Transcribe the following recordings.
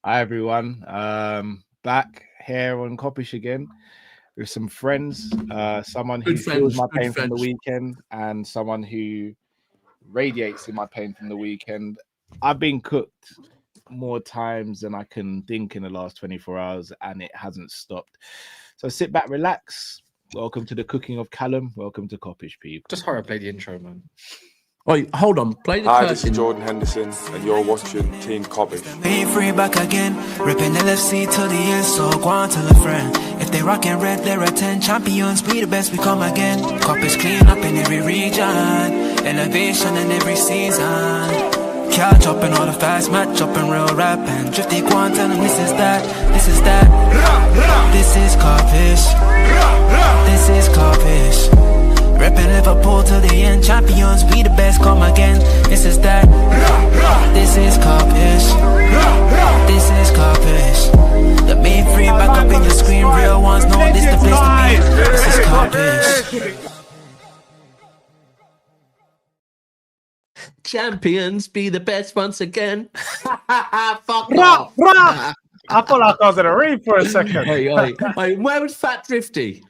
Hi everyone. Back here on Kop-Ish again with some friends. Someone who feels my pain from the weekend and someone who radiates in my pain from the weekend. I've been cooked more times than I can think in the last 24 hours, and it hasn't stopped. So sit back, relax. Welcome to the cooking of Callum. Welcome to Kop-Ish, people. Just hurry up, play the intro, man. Wait, hold on. Play the Hi, this is Jordan Henderson, and you're watching Team Kopish. Be free back again, ripping LFC till the end, so go on tell a friend. If they rockin' red, they're a 10 champions, be the best, we come again. Kopish clean up in every region, elevation in every season. Catch up in all the fast match up in real rap, and drifty go on tell them this is that, this is that. This is Kopish, this is Kopish. Reppin' Liverpool till the end, champions, we the best, come again. This is that. This is Kop-Ish. This is Kop-Ish. The main free back up in your screen, real ones know this the place to be. This is Kop-Ish. Champions be the best once again. Fuck off. I thought I was in a read for a second. Hey, where was Fat Drifty?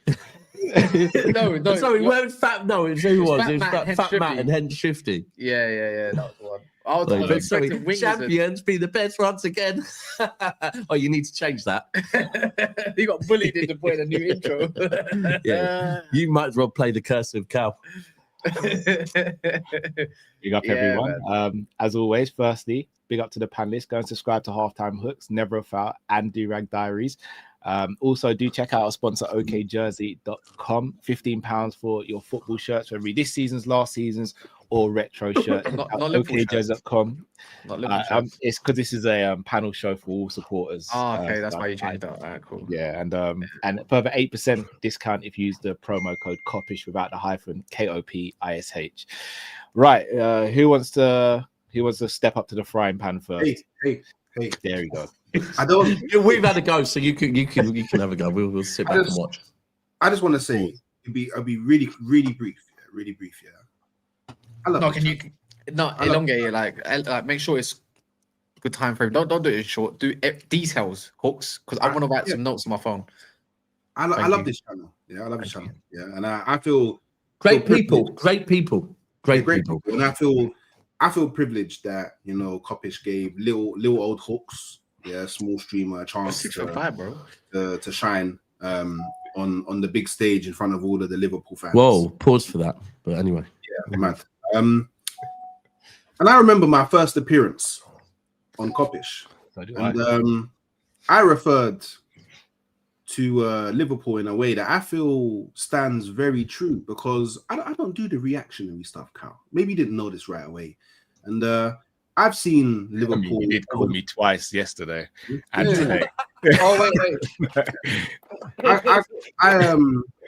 No. Sorry, where was Fat? No, it was who was? It was Fat Matt Matt and Hens Shifty. Yeah, that was the one. I was expecting wings. Champions be the best once again. Oh, you need to change that. You got bullied into putting a new intro. Yeah, you might as well play the Curse of Cal. Big up, everyone. As always, firstly, big up to the panelists. Go and subscribe to Halftime Hooks, Never a Foul, and Do-Rag Diaries. Also, do check out our sponsor, okjersey.com. £15 for your football shirts, whether this season's, last season's, or retro shirts. not okjersey.com. It's because this is a panel show for all supporters. Oh, okay, that's why you changed that. All right, cool. Yeah, and further 8% discount if you use the promo code Kopish without the hyphen, Kopish. Right, who wants to step up to the frying pan first? Hey. There we go. We've had a go, so you can have a go. We'll sit back and watch. I just want to say I'll be really brief. Yeah. I love elongate it. Like make sure it's good time frame. Don't do it in short. Do details, hooks, because I want to write some notes on my phone. I love this channel. Yeah, I love this channel. Yeah, and I feel great people. And I feel privileged that Kop-Ish gave little old hooks, small streamer, a chance to shine on the big stage in front of all of the Liverpool fans. Whoa, pause for that. But anyway, yeah, mad. And I remember my first appearance on Kop-Ish, and I referred to Liverpool in a way that I feel stands very true, because I don't do the reactionary stuff, Cal. Maybe you didn't know this right away. And I've seen Liverpool. You did call me twice yesterday and today. Oh, wait.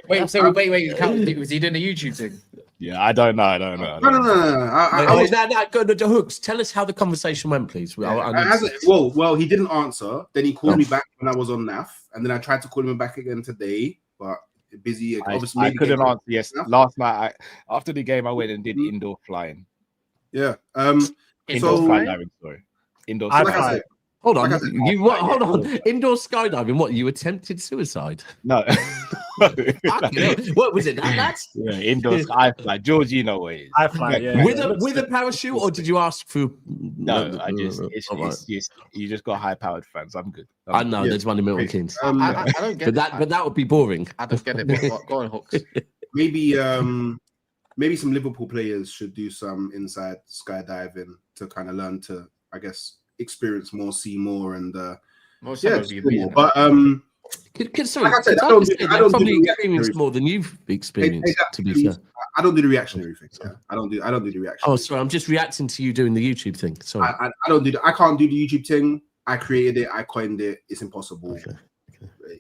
Wait. Was he doing a YouTube thing? Yeah, I don't know. No. Go to the hooks. Tell us how the conversation went, please. Well, he didn't answer. Then he called me back when I was on NAF, and then I tried to call him back again today, but busy. Obviously, I couldn't answer. Yes, last night after the game, I went and did indoor flying. Yeah. Indoor skydiving. Sorry. Indoor skydiving. Hold on. Hold on. Indoor skydiving. What? You attempted suicide? No. What was it? That's indoor. I fly. George, you know what it is. I fly. Yeah. With a parachute, or did you ask for? No, you just got high-powered fans. I'm good. I know there's one in Milton Keynes. I don't get but that would be boring. I don't get it. Go on, hooks. Maybe some Liverpool players should do some inside skydiving to kind of learn to, I guess, experience more, see more, and But sorry, like I don't probably experience more than you've experienced. To be fair, I don't do the reactionary things. Yeah. I don't do the reaction. Oh, sorry, I'm just reacting to you doing the YouTube thing. Sorry, I don't do. I can't do the YouTube thing. I created it. I coined it. It's impossible. Okay.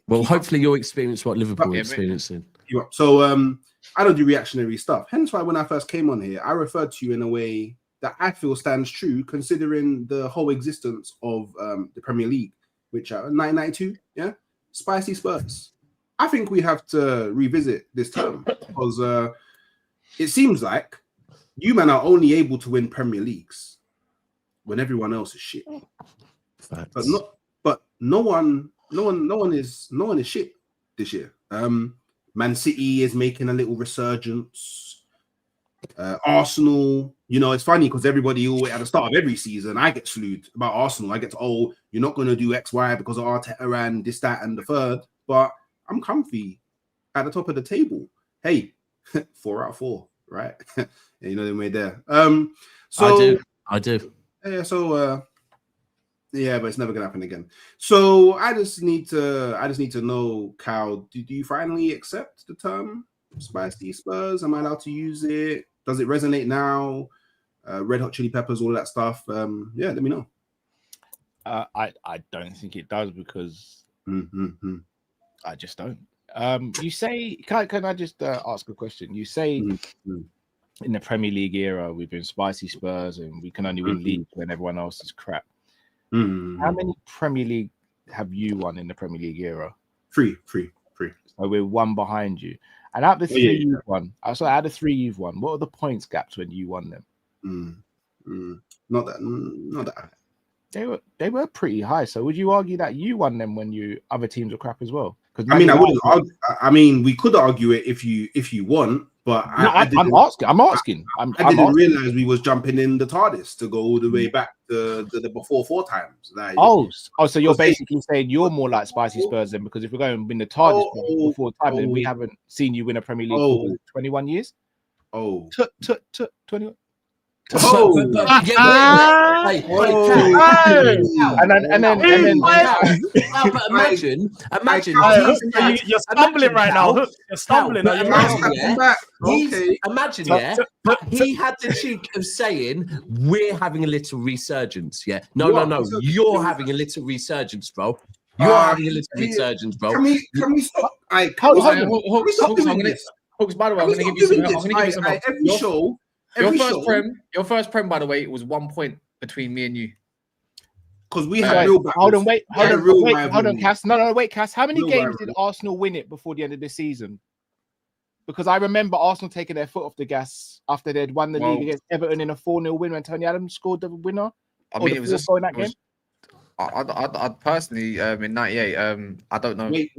Well, hopefully you'll experience what Liverpool are experiencing. So I don't do reactionary stuff. Hence why when I first came on here, I referred to you in a way that I feel stands true, considering the whole existence of the Premier League, which 1992, spicy Spurs. I think we have to revisit this term, because it seems like you men are only able to win Premier Leagues when everyone else is shit. Facts. But but no one is shit this year. Man City is making a little resurgence. Arsenal, it's funny because everybody always at the start of every season, I get slewed about Arsenal. I get to, you're not going to do X, Y because of Arteta and this, that, and the third. But I'm comfy at the top of the table. Hey, 4 out of 4, right? They made there. So I do. Yeah. So yeah, but it's never gonna happen again. So I just need to know, Cal, do you finally accept the term Spicy Spurs? Am I allowed to use it? Does it resonate now? Red Hot Chili Peppers, all that stuff. Yeah, let me know. I don't think it does because I just don't. You say, can I just ask a question? You say in the Premier League era we've been Spicy Spurs and we can only win leagues when everyone else is crap. How many Premier League have you won in the Premier League era? Three. So we're one behind you. And out of the three you've won, out of the three you've won, what are the points gaps when you won them? Not that. They were pretty high. So would you argue that you won them when other teams were crap as well? I mean, I wouldn't argue. I mean, we could argue it if you want, but I'm asking. I didn't realize we was jumping in the TARDIS to go all the way back to the before 4 times. Like, so you're basically saying you're more like Spicy Spurs then, because if we're going to win the TARDIS before time, then we haven't seen you win a Premier League for 21 years. 21. And then but imagine you're stumbling right now. You're stumbling. Imagine, he had the cheek of saying we're having a little resurgence. Yeah, no, you're having a little resurgence, bro. You're having a little resurgence, bro. Can we stop? Hawks, by the way, I'm going to give you some. Every show. Your first prem, by the way, it was 1 point between me and you. Because we had real battles. Hold on, Cass. No, wait, Cass. How many games did Arsenal win it before the end of the season? Because I remember Arsenal taking their foot off the gas after they'd won the league against Everton in a 4-0 win when Tony Adams scored the winner. I mean, it was just in that game. I personally in '98. I don't know. Wait.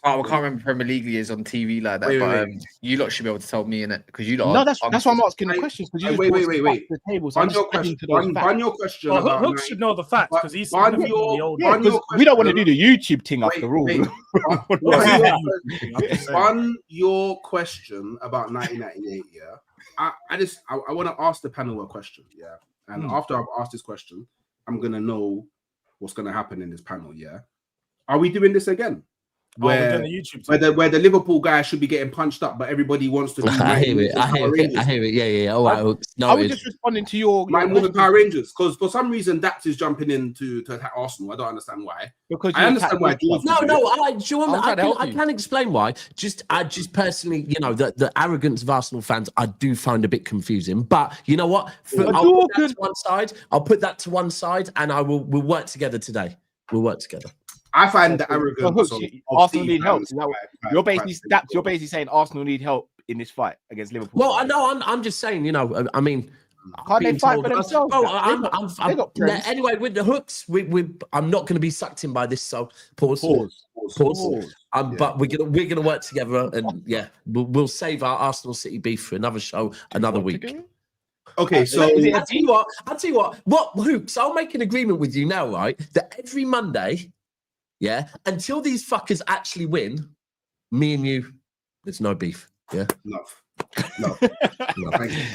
I can't remember Premier League years on TV like that. But you lot should be able to tell me in it because you lot. No, that's why I'm asking the questions. Wait. The table, so run your question. Well, Hooks should know the facts because he's we don't want to do the YouTube thing after all. On your question about 1998, I want to ask the panel a question, and after I've asked this question, I'm gonna know what's going to happen in this panel, Are we doing this again? Where the Liverpool guy should be getting punched up, but everybody wants to do I hear it. Yeah. All right. I was just responding to your Power Rangers, because for some reason Dax is jumping in to attack Arsenal. I don't understand why. Because I understand why. I can explain why. I just personally, the arrogance of Arsenal fans, I do find a bit confusing. But you know what? I'll put that to one side, and we'll work together today. We'll work together. I find the arrogance of Arsenal need help. You're basically saying Arsenal need help in this fight against Liverpool. Well, I know. I'm just saying. I mean, can't they fight for themselves? Anyway, with the Hooks, I'm not going to be sucked in by this. So pause. But we're gonna work together, and we'll save our Arsenal City beef for another show, another week. Okay, so I'll tell you what. What Hooks? I'll make an agreement with you now, right? That every Monday. Yeah, until these fuckers actually win, me and you, there's no beef. Yeah, love. Thank you.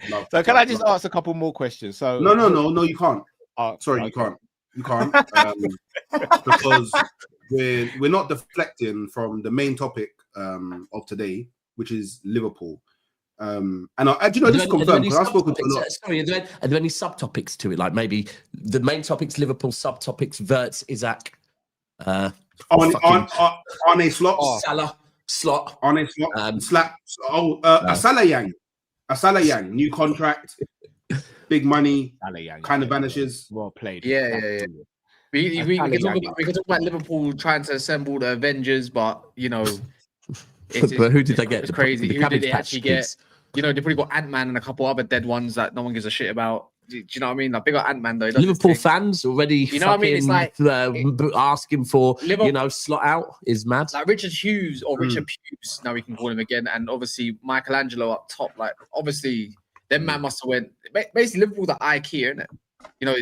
Love. So can I just ask a couple more questions? So no, you can't. Sorry, okay. You can't, because we're not deflecting from the main topic of today, which is Liverpool. And just confirm because I've spoken to a lot. Sorry, are there any subtopics to it? Like maybe the main topics, Liverpool, subtopics, Verts, Isaac, on a slot, Salah, slot, on a slot, slap. A Salah Yang, new contract, big money, kind of vanishes. Well played. Yeah. We can talk about Liverpool trying to assemble the Avengers, but but who did they get? It's crazy. Who did they actually get? They probably got Ant-Man and a couple other dead ones that no one gives a shit about. Do you know what I mean? Like, big up Ant-Man though. Liverpool fans already, you know what I mean? It's like asking for slot out is mad. Like Richard Hughes or Richard Hughes, now we can call him again, and obviously Michelangelo up top. Like obviously, them man must have went. Basically, Liverpool's the IKEA, isn't it? You know,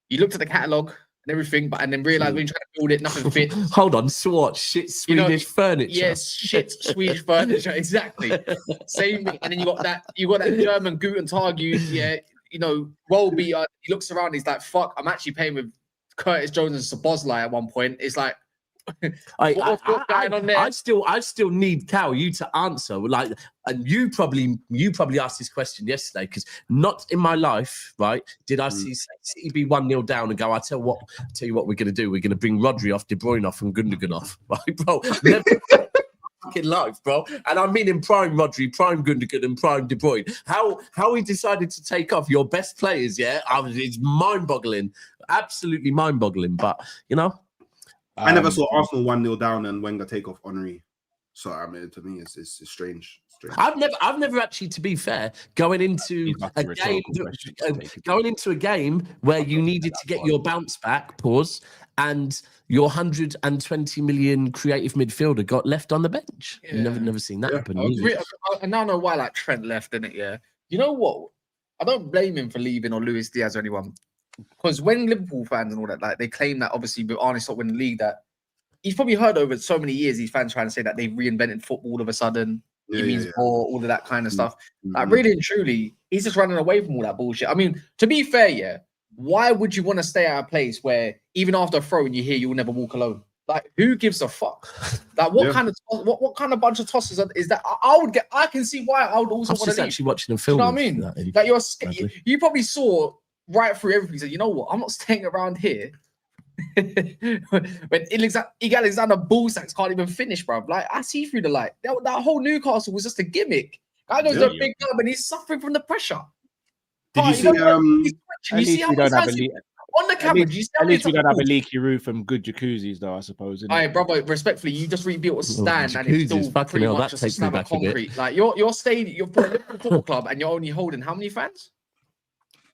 you looked at the catalogue and everything, and then realised when you try to build it, nothing fits. Hold on, swatch shit Swedish furniture. Yes, shit Swedish furniture, exactly. Same, and then you got that German Guten Tag, yeah. You know, Wolby, he looks around, he's like, fuck, I'm actually paying with Curtis Jones and Szoboszlai at one point. It's like, what's going on there? I still need Cal, you to answer. Like, and you probably asked this question yesterday, because not in my life, right, did I see City be 1-0 down and go, I tell you what we're gonna do. We're gonna bring Rodri off, De Bruyne off, and Gundogan off. Right, bro. In life, bro, and I mean in prime Rodri, prime Gundogan, and prime De Bruyne. How he decided to take off your best players, it's mind-boggling, absolutely mind-boggling. But you know, I never saw Arsenal 1-0 down and Wenger take off Henry. So I mean, to me, it's strange. I've never actually, to be fair, going into a game where you needed to get your bounce back, and your 120 million creative midfielder got left on the bench. Yeah. Never seen that happen. I now know why Trent left, didn't it? Yeah. You know what? I don't blame him for leaving, or Luis Diaz or anyone, because when Liverpool fans and all that, like, they claim that obviously with Arne Slot winning the league, that he's probably heard over so many years these fans trying to say that they've reinvented football all of a sudden. He means more, all of that kind of stuff. Like, really and truly, he's just running away from all that bullshit. I mean, to be fair, why would you want to stay at a place where even after a throw you hear you'll never walk alone? Like, who gives a fuck? Like, what kind of bunch of tosses is that? I can see why I would also want to leave. Actually watching a film. You know what I mean? Like, you probably saw right through everything. So you know what? I'm not staying around here. When Alexander Ballsacks can't even finish, bro. Like, I see through the light. That whole Newcastle was just a gimmick. Guy goes to a big club and he's suffering from the pressure. Did you see? You see how we don't have on the camera? At least we don't have a leaky roof and good jacuzzis, though. I suppose. All right, brother. Respectfully, you just rebuilt a stand and it's still pretty much just a slab of concrete. Like your stadium, you're for a Liverpool football club, and you're only holding how many fans?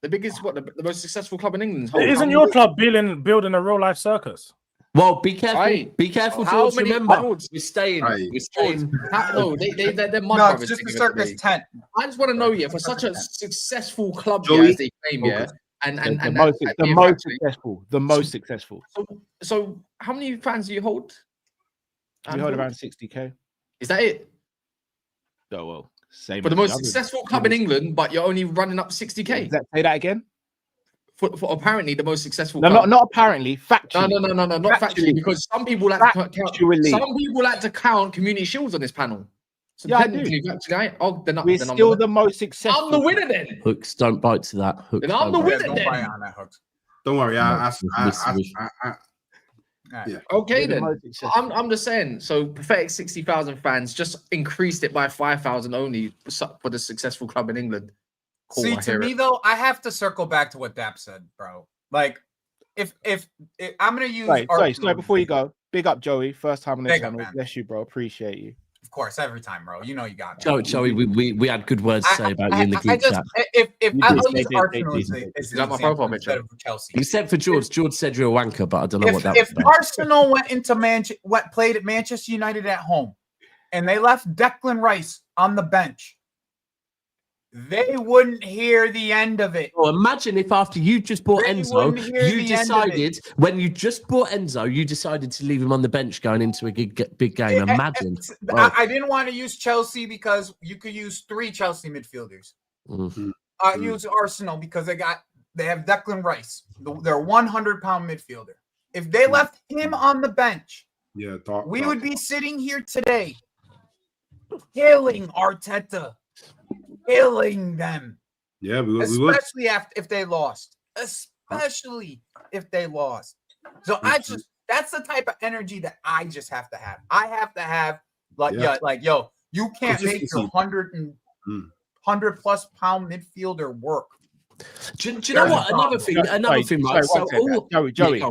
The biggest, the most successful club in England. Isn't your club building a real life circus? Well, be careful. Right. Be careful, George. Remember, we're staying. Right. We're staying. No, they're mud no, it's just a circus tent. I just want to know, for such a successful club, as they claim, and the most successful. So, how many fans do you hold? We hold around 60k. Is that it? Oh well, same. For the most successful club in England, but you're only running up 60k. Say that again. For apparently the most successful. No, club. not apparently. Factually. No, not factually, because some people like to count. Some people like to count Community Shields on this panel. So technically, we're still the most successful. I'm the winner then. Hooks, don't bite to that. Hooks, then I'm the winner then. Don't bite on that, Hooks. Don't worry. Okay then. I'm just saying. So pathetic 60,000 fans just increased it by 5,000 only for the successful club in England. Cool, see, to me though, I have to circle back to what Dap said, bro. Like, if I'm gonna use, sorry, before you go, big up Joey, first time on the channel. Bless you, bro. Appreciate you. Of course, every time, bro. You know you got me. Joey, we had good words to say about you in the group chat. If I use Arsenal as my profile picture of Chelsea, except for George. George said you're a wanker, but I don't know what that was. If Arsenal went into played at Manchester United at home, and they left Declan Rice on the bench, they wouldn't hear the end of it. Well, imagine if after you just bought Enzo, you decided when you just bought Enzo, you decided to leave him on the bench going into a big game. Imagine. I didn't want to use Chelsea because you could use 3 Chelsea midfielders. Mm-hmm. I use Arsenal because they have Declan Rice, their 100-pound midfielder. If they left him on the bench, we would be sitting here today, killing Arteta. Killing them. Yeah, we would. Especially if they lost. Especially if they lost. So that's the type of energy that I just have to have. I have to have you can't make your 100 plus pound midfielder work. Do you know what? Another thing, right? Joey,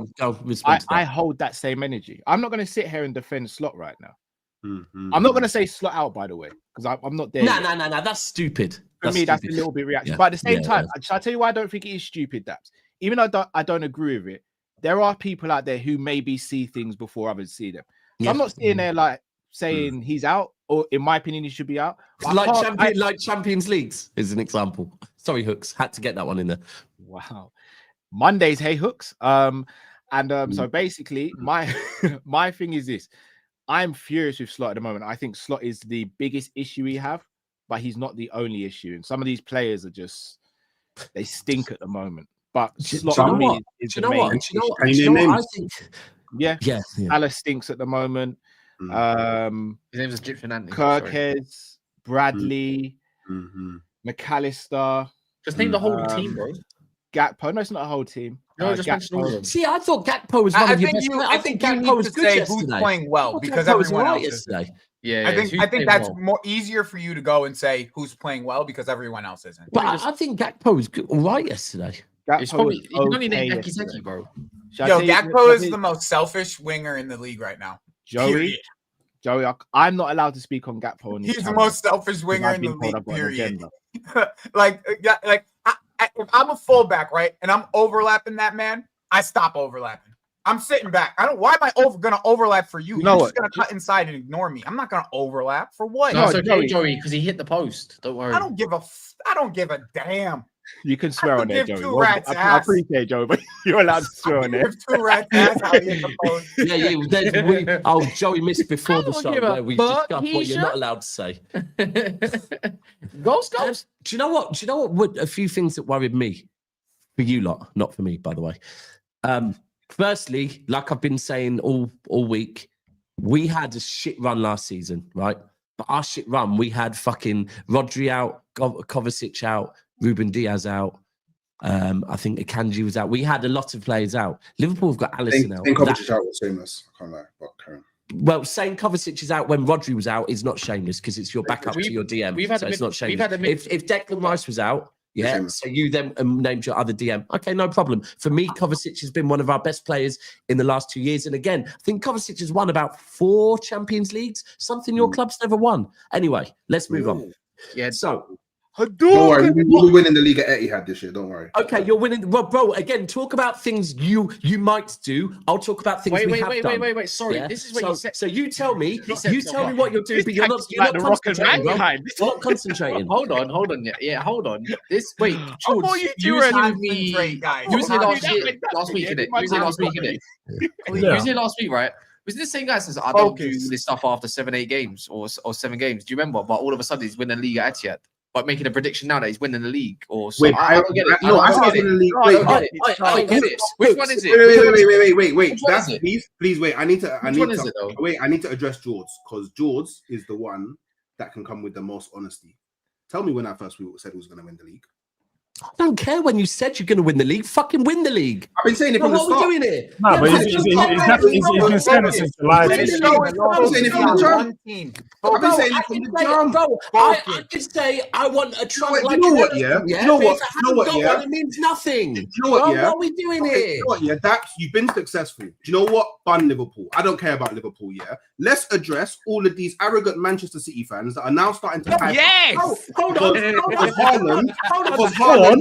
I hold that same energy. I'm not going to sit here and defend Slot right now. I'm not going to say slot out, by the way, because I'm not there. No. That's stupid. For me, that's a little bit reactionary. But at the same time, shall I tell you why I don't think it is stupid, Daps? Even though I don't agree with it, there are people out there who maybe see things before others see them. So I'm not sitting there like saying he's out, or in my opinion, he should be out. Like Champions Leagues is an example. Sorry, Hooks. Had to get that one in there. Wow. Mondays, hey, Hooks. So basically, my thing is this. I'm furious with Slot at the moment. I think Slot is the biggest issue we have, but he's not the only issue. And some of these players are they stink at the moment. But Slot for me is the main issue. I think, yeah. Salah stinks at the moment. His name is Egyptian Anthony. Kirkes, Bradley, McAllister. Just name the whole team, bro. Gakpo. No, it's not a whole team. No, just mention all of them. See, I thought Gakpo was one of your best players. I think Gakpo was good yesterday. Who's playing well because everyone else yesterday. Yeah, I think that's more easier for you to go and say who's playing well because everyone else isn't. But I think Gakpo was good, all right yesterday. It's probably you can only name Ekizeki, bro. Gakpo is the most selfish winger in the league right now. Joey, I'm not allowed to speak on Gakpo. He's the most selfish winger in the league. Period. If I'm a fullback, right, and I'm overlapping that man, I stop overlapping. I'm sitting back. Why am I going to overlap for you? You're just going to cut inside and ignore me. I'm not going to overlap for what? No, it's okay, Joey, because he hit the post. Don't worry. I don't give a damn. You can swear on there, Joey. I appreciate Joey, but you're allowed to swear on there. Give two rats ass how you hit the post. Joey missed before the shot. Where we discussed what you're not allowed to say. Goals. Do you know what? A few things that worried me, for you lot, not for me, by the way. Firstly, like I've been saying all week, we had a shit run last season, right? But our shit run, we had fucking Rodri out, Kovacic out, Ruben Diaz out. I think Akanji was out. We had a lot of players out. Liverpool have got Alisson out. Kovacic out was shameless. I can't lie. But Karen. Well, saying Kovacic is out when Rodri was out is not shameless because it's your backup to your DM. It's not shameless. If Declan Rice was out, so you then named your other DM. Okay, no problem. For me, Kovacic has been one of our best players in the last 2 years. And again, I think Kovacic has won about 4 Champions Leagues, something your club's never won. Anyway, let's move on. Yeah, so... Don't worry, we're winning the league at Etihad this year. Don't worry. Okay, you're winning. Well, bro, again, talk about things you might do. I'll talk about things we have done. Wait. Sorry, this is what you said. So you tell me what you're doing, but you're not concentrating. You're not concentrating. Hold on. Yeah, hold on. George, you were last week, right? Was this same guy says I don't do this stuff after 7-8 games or 7 games? Do you remember? But all of a sudden he's winning the league at Etihad. But making a prediction now that he's winning the league or something. I don't get it. I don't get it. Which one is it? Wait. Please wait. I need to address George because George is the one that can come with the most honesty. Tell me when I first said he was going to win the league. I don't care when you said you're going to win the league. Fucking win the league. I've been saying it from the start. What are we doing here? No, but he's been saying it since July. I've been saying it from the jump. I've been saying it from the jump. I could say I want a trunk like you know what, yeah? You know what, yeah? It means nothing. You know what, yeah? What are we doing here? You know what, yeah? You've been successful. Do you know what? Bun Liverpool. I don't care about Liverpool, yeah? Let's address all of these arrogant Manchester City fans that are now starting to hype. Yes! Hold on. Haaland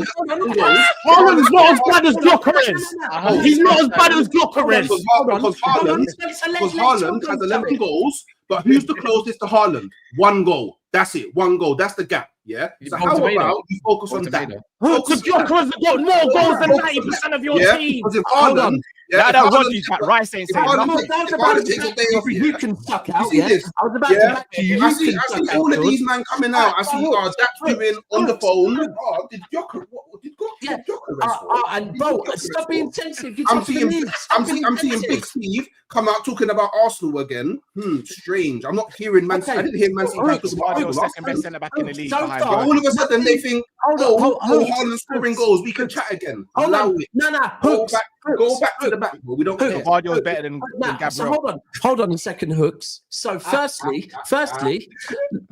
is not as bad as Glocker is. He's not as bad as Glocker is. Because Haaland has 11 goals, but who's the closest to Haaland? 1 goal. That's it. 1 goal. That's the gap. Yeah. So how about you focus on that? Because Glocker has got more goals than 90% of your team. Because if Haaland, Rice ain't saying nothing. You can suck out. See this? I was about to back you. I see all of these men coming out. I see that's doing on the phone. Did Glocker? And bro, stop being sensitive. I'm seeing Big Steve come out talking about Arsenal again. Strange. I'm not hearing Man City. I didn't hear Man City talking about Arsenal. Second best centre back in the league. All of a sudden they think, Haaland scoring goals. We can chat again. Allow it. Go back to the back. We don't care. Vardy was better than Gabriel. So hold on a second, Hooks. So firstly,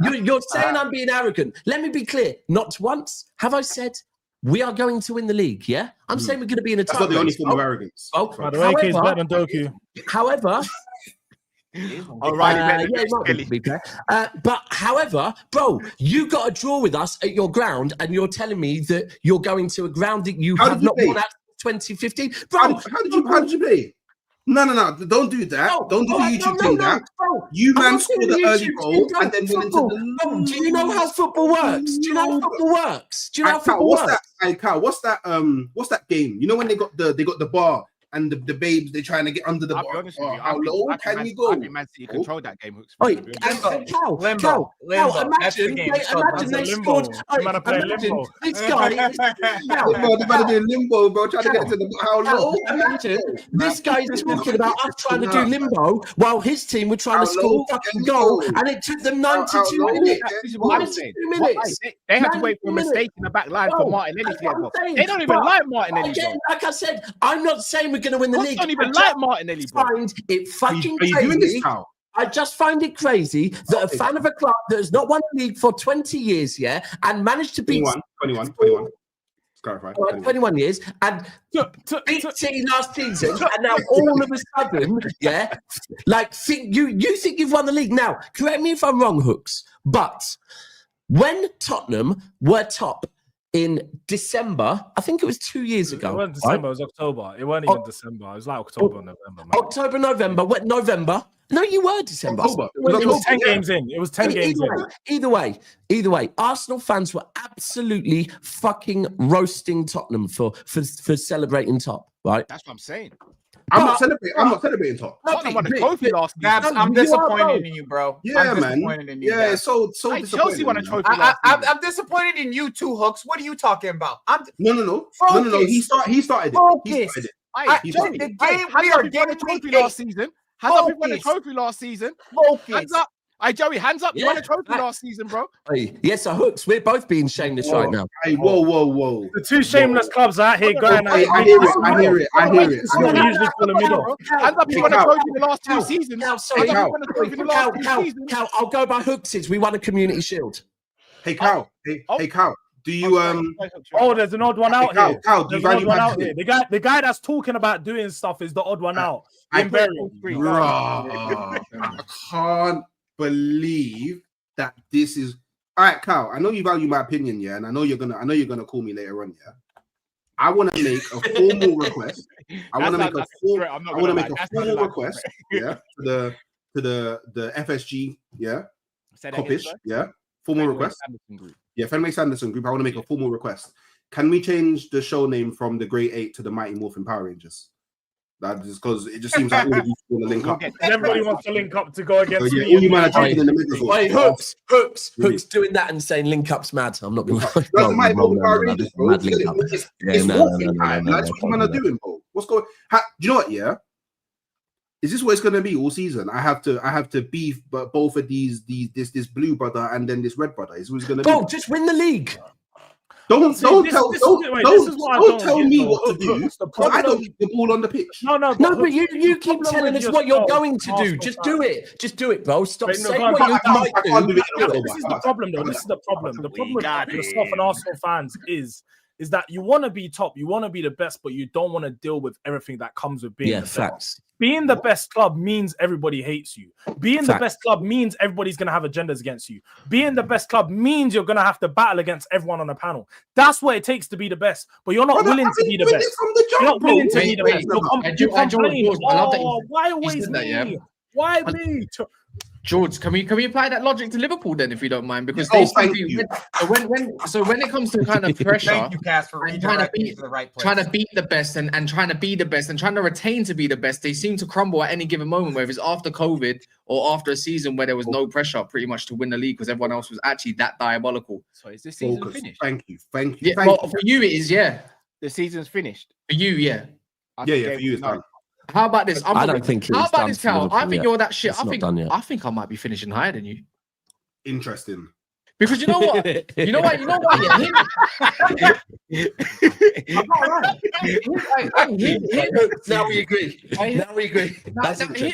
you're saying I'm being arrogant. Let me be clear. Not once have I said we are going to win the league. Yeah, I'm saying we're going to be in a. That's not the only form of arrogance. By the way, is better than Doku. However, To be fair. But however, bro, you got a draw with us at your ground, and you're telling me that you're going to a ground that you have not won at 2015. Bro, how did you play? No, don't do that. Don't do the YouTube thing. Bro, you man scored the early goal and then went into the. Do you know how football works? Do you know how football works? Do you know how football works? What's that game? You know when they got the bar and the babes, they're trying to get under the bar. How low can you go? I think Man City controlled that game. Limbo. Imagine they scored. This guy. They're about to do limbo, bro. Trying to get to the how low. Imagine this guy's talking about us trying to do limbo while his team were trying to score a fucking goal, and it took them 92 minutes. This is what I'm saying. They had to wait for a mistake in the back line for Martinelli to get involved. They don't even like Martinelli. Again, like I said, I'm not saying we're going to win the league. Don't even like Martinelli, bro. Find it fucking crazy. I just find it crazy that a fan of a club that has not won the league for 20 years, and managed to beat 21. Clarify. 21 years and beat City last season, and now all of a sudden, you think you've won the league. Now, correct me if I'm wrong, Hooks, but when Tottenham were top in December, I think it was 2 years ago. It wasn't December, it was October. It wasn't even December. It was like October, November. Man. October, November. What, November? No, you were December. October. It was 10 games in. It was 10 games in. Either way, Arsenal fans were absolutely fucking roasting Tottenham for celebrating top, right? That's what I'm saying. I'm not celebrating top. Tottenham won the trophy last season. I'm disappointed in you, bro. Yeah, man. Yeah, so Chelsea won a trophy last season. I'm disappointed in you too, Hooks. What are you talking about? No. He started it. The game we are getting a trophy last season. Hands up, you won a trophy last season. Hands up. Hey, Joey, hands up. You won a trophy last season, bro. Hey, yes, Hooks. We're both being shameless right now. Hey, whoa. The two shameless clubs out here going. I hear it. It's not usually for the middle. Hands up, you won a trophy in the last 2 seasons. Cal, I'll go by Hooks. We won a community shield. Hey, Cal. Hey, Cal. Do you Oh, there's an odd one out here. Cal, do you value one out here. The guy that's talking about doing stuff is the odd one out. I can't believe that this is all right, Cal. I know you value my opinion, and I know you're gonna call me later on, I want to make a formal request. I want to make a formal request, to the FSG, Kop-Ish, formal request. Fenway Sanderson Group. I want to make a formal request. Can we change the show name from the Great 8 to the Mighty Morphin Power Rangers? That is because it just seems like all of you want to link up. Everybody wants to link up to go against me. All you man are jumping in the middle. Wait, Hooks doing that and saying link up's mad. I'm not going to lie. That's Mighty Morphin Power Rangers, bro. It's morphing time. That's what you man are doing, bro. What's going? Do you know what? Is this what it's going to be all season? I have to beef, but both of this blue brother and then this red brother. Is what's going to be? Bro, just win the league. Don't tell me what to do. I don't get the ball on the pitch. No, but you keep telling us what you're going to do. Just do it, bro. Stop saying what you might do. This is the problem, though. This is the problem. The problem with yourself and Arsenal fans is that you want to be top, you want to be the best, but you don't want to deal with everything that comes with being the best. Being the best club means everybody hates you. Being the best club means everybody's going to have agendas against you. Being the best club means you're going to have to battle against everyone on the panel. That's what it takes to be the best, but you're not willing to be the best. You're not willing to be the best. You complain, why always me? Why me? George, can we apply that logic to Liverpool then, if you don't mind? Because when it comes to kind of pressure, thank you, Cass, for trying to beat the best and trying to be the best and trying to retain to be the best, they seem to crumble at any given moment. Whether it's after COVID or after a season where there was no pressure, pretty much to win the league because everyone else was actually that diabolical. So is this season finished? Thank you. Yeah, well, for you it is, The season's finished. For you, yeah. For you it's done. How about this? I don't think. How about this, Cal? I think you're that shit. I think I might be finishing higher than you. Interesting. Because you know what? Now we agree.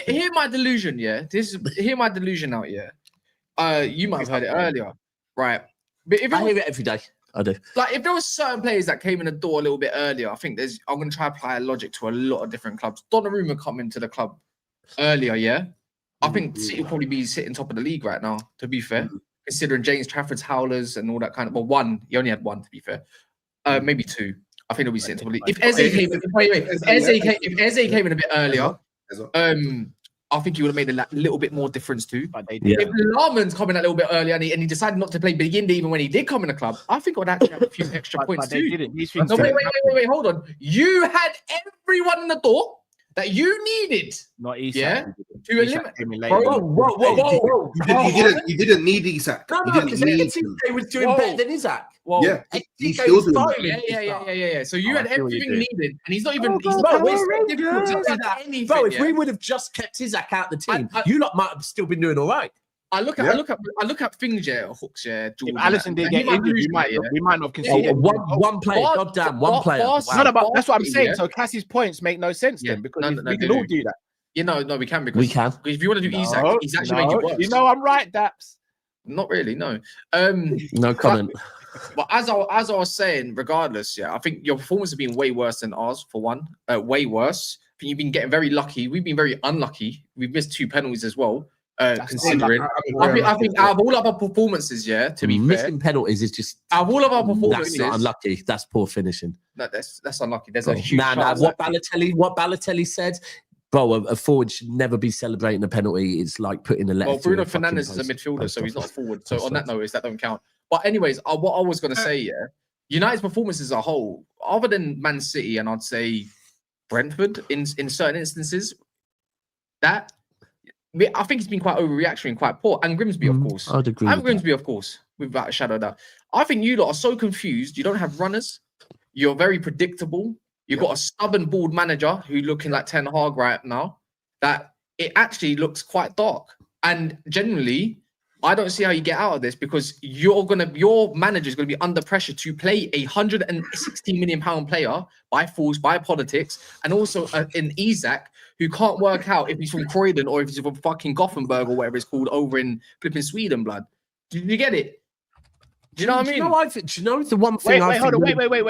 Hear my delusion, Hear my delusion out, you might have heard it earlier, right? But if I hear it every day. I do. Like if there were certain players that came in the door a little bit earlier, I think I'm going to try to apply a logic to a lot of different clubs. Donnarumma come into the club earlier, I think City will probably be sitting top of the league right now, to be fair. Considering James Trafford's howlers and all that kind of... Well, one. He only had one, to be fair. Maybe two. I think he'll be sitting top of the league. If Eze came in a bit earlier, I think he would have made a little bit more difference too. If Laman's coming a little bit earlier and he decided not to play Beginde even when he did come in the club, I think I would actually have a few extra points too. No, wait, hold on. You had everyone in the door that you needed. Not Isak. Yeah. To eliminate. Whoa. You didn't need Isak. No, because Ekitike was doing better than Isak. Yeah. He's still doing Yeah. So you had everything needed, and he's not even. Bro, if we would have just kept Isak out the team, you lot might have still been doing all right. I look at things, hooks, Jordan. If Alisson did get injured, we might not have conceded. One player, goddamn, one player. No, but that's what I'm saying. So Cassie's points make no sense then, because we can all do that. No, we can, because if you want to do Isak, he's actually made it worse. You know I'm right, Daps. Not really, no. No comment. But as I was saying, regardless, I think your performance has been way worse than ours, for one. Way worse. I think you've been getting very lucky. We've been very unlucky. We've missed 2 penalties as well. Considering, I think out of all of our performances, to be fair, missing penalties is just out of all of our performances. That's not unlucky. That's poor finishing. No, that's unlucky. There's a huge. What Balotelli said, bro, a forward should never be celebrating a penalty. It's like putting a letter. Well, Bruno Fernandes is a midfielder, so he's not a forward. So on that note, that don't count. But anyways, what I was going to say, United's performance as a whole, other than Man City and I'd say Brentford in certain instances, I think it's been quite overreactionary and quite poor. And Grimsby, of course. I'd agree. And Grimsby, of course, without a shadow of doubt. I think you lot are so confused. You don't have runners. You're very predictable. You've got a stubborn, bald manager who's looking like Ten Hag right now. That it actually looks quite dark. And generally, I don't see how you get out of this, because your manager is going to be under pressure to play a £160 million player by force, by politics, and also an Isak who can't work out if he's from Croydon or if he's from fucking Gothenburg or whatever it's called over in flipping Sweden, blood. Do you get it? Do you know what I mean? Do you know the one thing? Wait,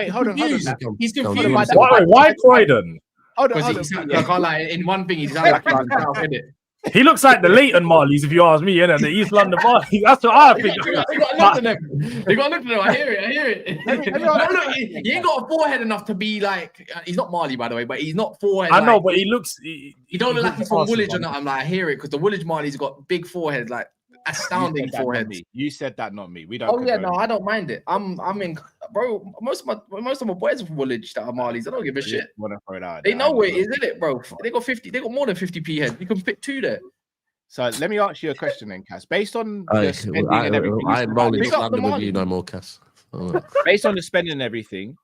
hold on. He's confused. Why Croydon? Hold on. I can't lie. In one thing, he's like he's south, isn't it? He looks like the Leighton Marlies, if you ask me, the East London Marlies. That's what I think. They got to look at them. I hear it. He ain't got a forehead enough to be like. He's not Marley, by the way, but he's not forehead. I know, but he looks. He don't look like he's from Woolwich or not. I'm like, I hear it, because the Woolwich Marley's got big forehead, like astounding forehead. You said that, not me. We don't. Oh yeah, no, I don't mind it. I'm in, bro. Most of my boys are from Woolwich that are Marleys. I don't give a shit. They know where it is, isn't it, bro? They got 50. They got more than 50p head. You can fit 2 there. So let me ask you a question then, Cass. Based on the spending and everything, I am rolling London with you no more, Cass. Based on the spending and everything,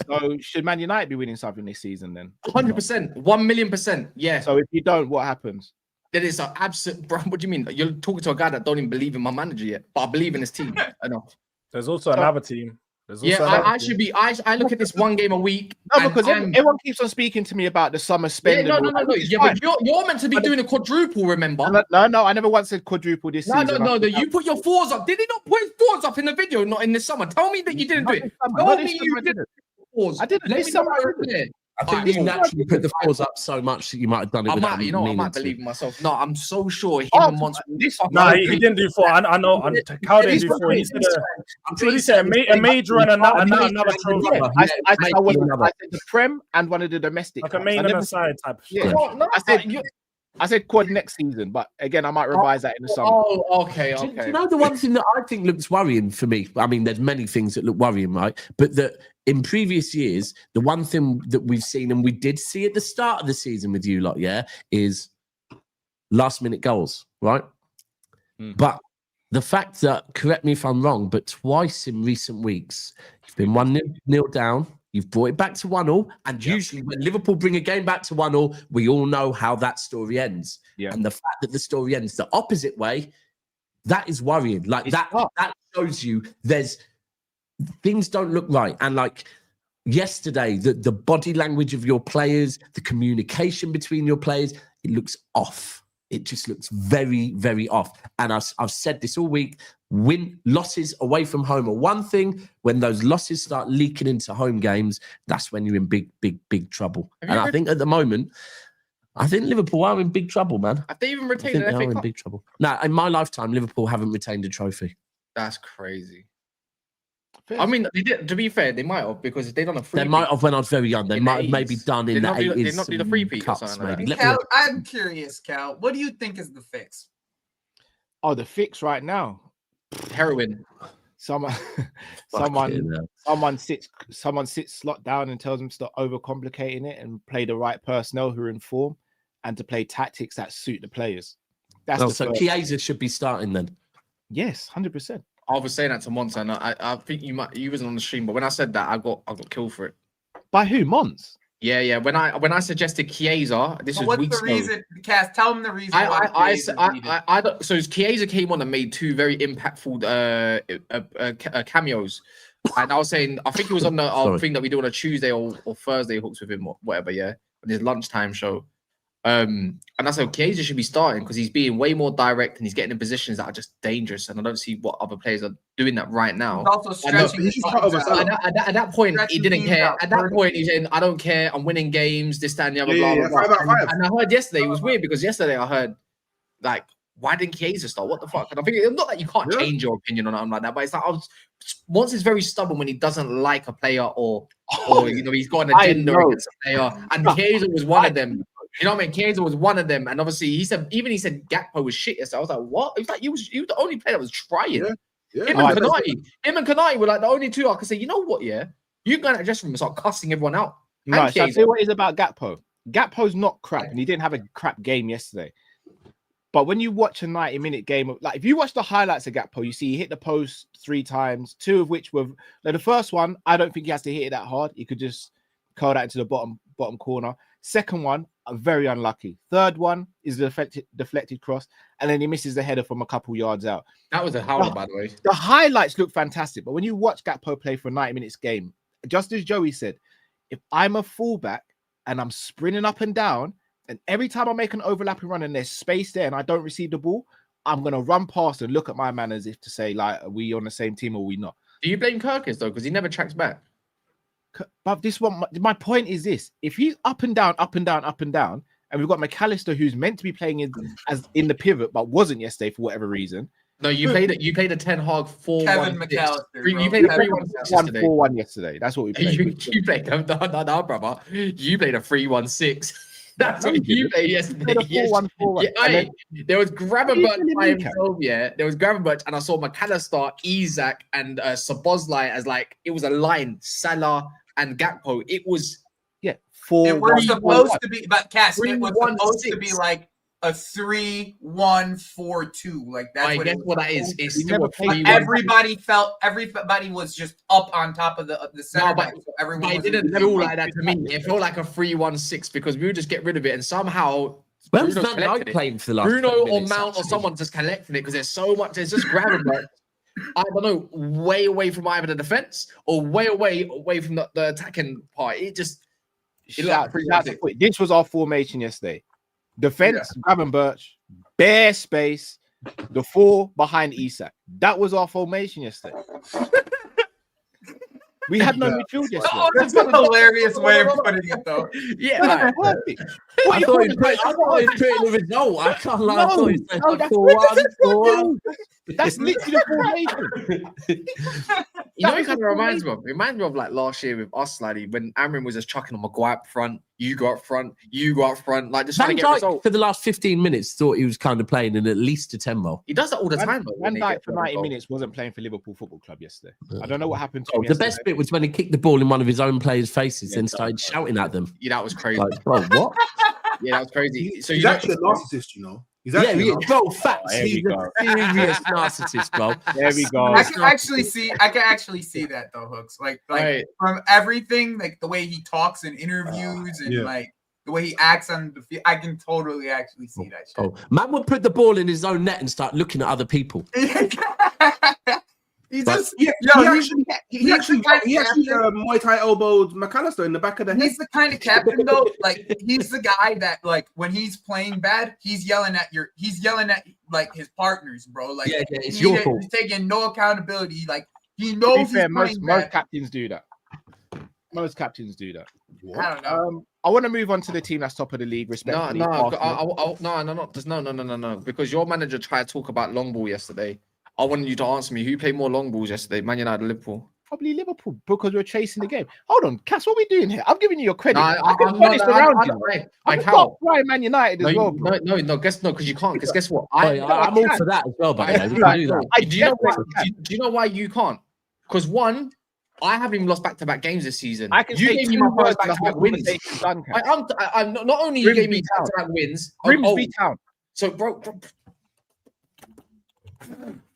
so should Man United be winning something this season then? 100%, 1,000,000%. Yeah. So if you don't, what happens? That is an absolute, bro. What do you mean? You're talking to a guy that don't even believe in my manager yet, but I believe in his team. I know. There's also another team. I should be. I look at this one game a week. No, because everyone keeps on speaking to me about the summer spending. No. Yeah, but you're meant to be doing a quadruple. Remember? No. I never once said quadruple this season. No. You put your 4s up. Did he not put his 4s up in the video? Not in the summer. Tell me that you didn't do it. Tell me you didn't. I didn't. Let me know right there. I think you naturally put the 4s up so much that you might have done it. I might believe in myself. No, I'm so sure him and Mons. No, he didn't do 4. I know. Cal didn't do 4. He said a major and another trophy. I said the Prem and one of the domestic. Like a main and a side type. Yeah. I said quad next season, but again, I might revise that in the summer. Oh, okay. Do you know the one thing that I think looks worrying for me? I mean, there's many things that look worrying, right? But that in previous years, the one thing that we've seen, and we did see at the start of the season with you lot, is last-minute goals, right? But the fact that, correct me if I'm wrong, but twice in recent weeks, you've been 1-0 down, you've brought it back to 1-1, and usually when Liverpool bring a game back to 1-1, we all know how that story ends. Yeah. And the fact that the story ends the opposite way, that is worrying. Like that shows you there's things don't look right. And like yesterday, the body language of your players, the communication between your players, it looks off. It just looks very, very off. And I've said this all week, losses away from home are one thing. When those losses start leaking into home games, that's when you're in big, big, big trouble. And I think at the moment, I think Liverpool are in big trouble, man. Have they even retained an FA Cup? In big trouble. No, in my lifetime, Liverpool haven't retained a trophy. That's crazy. I mean, they did, to be fair, they might have, because if they done a free. They might have when I was very young. They might have maybe done in the 80s. Did not do the free peat or something like that. Cal, I'm curious, Cal. What do you think is the fix? Oh, the fix right now. Heroin. Someone sits slot down and tells them to stop overcomplicating it and play the right personnel who are in form, and to play tactics that suit the players. That's so Chiesa should be starting then. Yes, 100%. I was saying that to Monza, and I think you wasn't on the stream, but when I said that, I got killed for it. By who? Mons? Yeah. When I suggested Chiesa, this was what's weeks the reason? ago. Cass, tell him the reason. I don't. So Chiesa came on and made two very impactful cameos, and I was saying I think he was on the thing that we do on a Tuesday or Thursday hooks with him or whatever. Yeah, on his lunchtime show. And I said Chiesa should be starting because he's being way more direct and he's getting in positions that are just dangerous. And I don't see what other players are doing that right now. He's also stretching. At that point, he didn't care. At that point, he's saying, "I don't care. I'm winning games. This, that, and the other." Blah, blah, blah. And I heard yesterday it was weird because yesterday I heard like, why didn't Chiesa start? What the fuck? And I think it's not that you can't change your opinion on something like that, but it's like once it's very stubborn when he doesn't like a player or he's got an agenda against a player. And Chiesa was one of them. You know what I mean? Chiesa was one of them, and obviously he said Gakpo was shit. So I was like, what? He was like, he was the only player that was trying. Him and Konate were like the only two I could say, you know what? Yeah, you go in that dressing room and start cussing everyone out. No, so I'll tell you what is about Gakpo. Gakpo's not crap, and he didn't have a crap game yesterday. But when you watch a 90-minute game, like if you watch the highlights of Gakpo, you see he hit the post 3 times, 2 of which were the first one. I don't think he has to hit it that hard. He could just curl that into the bottom corner. Second one, very unlucky. Third one is the deflected cross, and then he misses the header from a couple yards out. That was a howler, by the way. The highlights look fantastic, but when you watch Gakpo play for a 90 minutes game, just as Joey said, if I'm a fullback and I'm sprinting up and down, and every time I make an overlapping run and there's space there and I don't receive the ball, I'm going to run past and look at my man as if to say, like, are we on the same team or are we not? Do you blame Kirkis, though? Because he never tracks back. But this one, my point is this: if he's up and down, and we've got McAllister who's meant to be playing in the pivot but wasn't yesterday for whatever reason. No, you played a 10 hog 4-1. Kevin McAllister. You played a 3-1-6 4-1 yesterday. That's what we played. You played no, brother. You played a 3-1-6. That's what you played yesterday. 4-1-4-1. There was Gravenberch by himself, yeah. There was Gravenberch, and I saw McAllister, Isak, and Szoboszlai as like it was a line. Salah and Gakpo. It was 4. It was supposed to be, but Cass, it was supposed to be like a 3-1-4-2. Like that's what that is. It's still a 3-1. Everybody was just up on top of the center. But it didn't feel like that to me. It felt like a 3-1-6 because we would just get rid of it, and somehow When's Van Dijk playing for the last Bruno or Mount or someone just collecting it because there's so much. There's just Gravenberch. I don't know, way away from either the defense or way away from the attacking part. This was our formation yesterday. Defense, Gravenberch, bare space, the 4 behind Isak. That was our formation yesterday. We had no midfield yesterday. Oh, that's a hilarious way of putting it, though. Yeah, I thought he was putting the result. I can't lie. I thought he said 4-1. That's literally the formation. You know, it kind of reminds me of like last year with us, like when Amrin was just chucking on Maguire up front. You go up front, like just trying to get results. For the last 15 minutes, thought he was kind of playing in at least a tempo. He does that all the time. Van Dijk for 90 minutes wasn't playing for Liverpool Football Club yesterday. I don't know what happened to him the best bit was when he kicked the ball in one of his own players' faces and started shouting at them. Yeah, that was crazy. Like, bro, what? Yeah, that was crazy. So he's actually a narcissist, you know. Bro, facts. He's a serious narcissist, bro. There we go. I can actually see that though, Hooks. Like from everything, like the way he talks in interviews and like the way he acts on the field, I can totally actually see that shit. Oh, man would put the ball in his own net and start looking at other people. He actually Muay Thai elbowed McAllister in the back of the head. He's the kind of captain though. Like he's the guy that like when he's playing bad, he's yelling at like his partners, bro. Like it's your fault. He's taking no accountability. Like he knows. To be fair, most captains do that. Most captains do that. I don't know. I want to move on to the team that's top of the league. Respectfully, No. Because your manager tried to talk about long ball yesterday. I wanted you to answer me. Who played more long balls yesterday? Man United or Liverpool? Probably Liverpool because we're chasing the game. Hold on, Cass, what are we doing here? I'm giving you your credit. I can't fly Man United as well. No, guess no, because you can't. Because guess what? I'm all for that as well, but we can do that. Do you know why you can't? Because one, I haven't even lost back-to-back games this season. I can you say gave me my first back-to-back wins. I'm not only you gave me back-to-back wins. Grimsby Town. So, bro.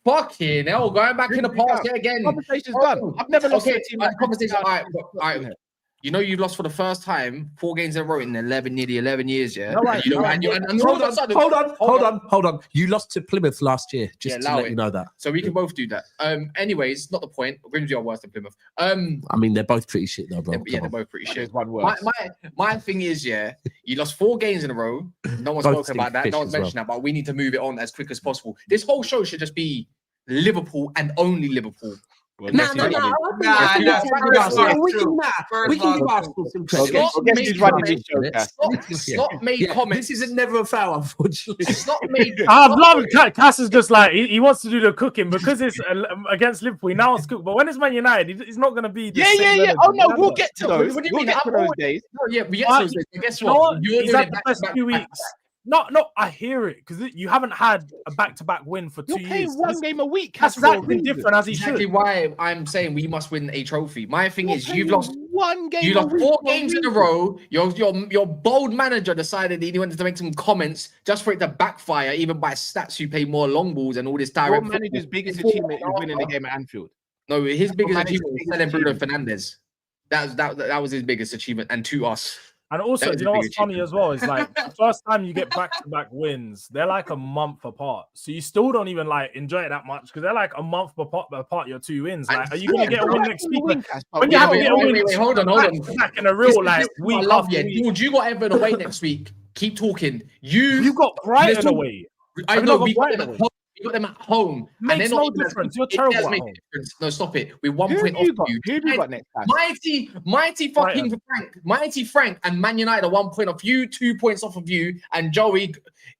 Fucking hell, going back in the past yet again. Conversation's done. I've never lost a team like conversation. All right. You know you've lost for the first time 4 games in a row in nearly 11 years, yeah? Hold on. You lost to Plymouth last year, just to let you know that. So we can both do that. Anyways, not the point. Grimsby are worse than Plymouth. I mean, they're both pretty shit though, bro. They're both pretty shit. One worse. My thing is, you lost 4 games in a row. No one's spoken about that. No one's mentioned that, but we need to move it on as quick as possible. This whole show should just be Liverpool and only Liverpool. We can give Arsenal some credit. Slot made comments. This isn't never a foul, unfortunately. Slot made. I've loved Cass is just like he wants to do the cooking because it's against Liverpool. He now it's cooked, but when it's Man United, he's not going to be. Yeah. Oh no, we'll get to those. What do you mean? Those days. No, yeah, we get to those days. Guess what? You're doing the first 2 weeks. No, I hear it because you haven't had a back-to-back win for 2 years. You're playing one game a week. That's exactly different as he exactly should. Why I'm saying we must win a trophy. My thing is you've lost one game. You lost 4 games in a row. Your bold manager decided he wanted to make some comments just for it to backfire. Even by stats, you play more long balls and all this direct. Your manager's biggest achievement is winning the game at Anfield. No, his biggest achievement was selling Bruno Fernandes. That was his biggest achievement, and to us. And also, you know what's funny as well is like the first time you get back-to-back wins, they're like a month apart. So you still don't even like enjoy it that much because they're like a month apart your 2 wins. Like, are you gonna get a win next week? When you have to get a win, hold on. Back in a real like week. Dude, you got Everton away next week. Keep talking. You got Brighton away. I know we got them at home. We got them at home. Makes no difference. You're terrible at home. No, stop it. We're 1 point off you. Who have you got next time? Mighty fucking Frank. Mighty Frank and Man United are 1 point off you, 2 points off of you, and Joey,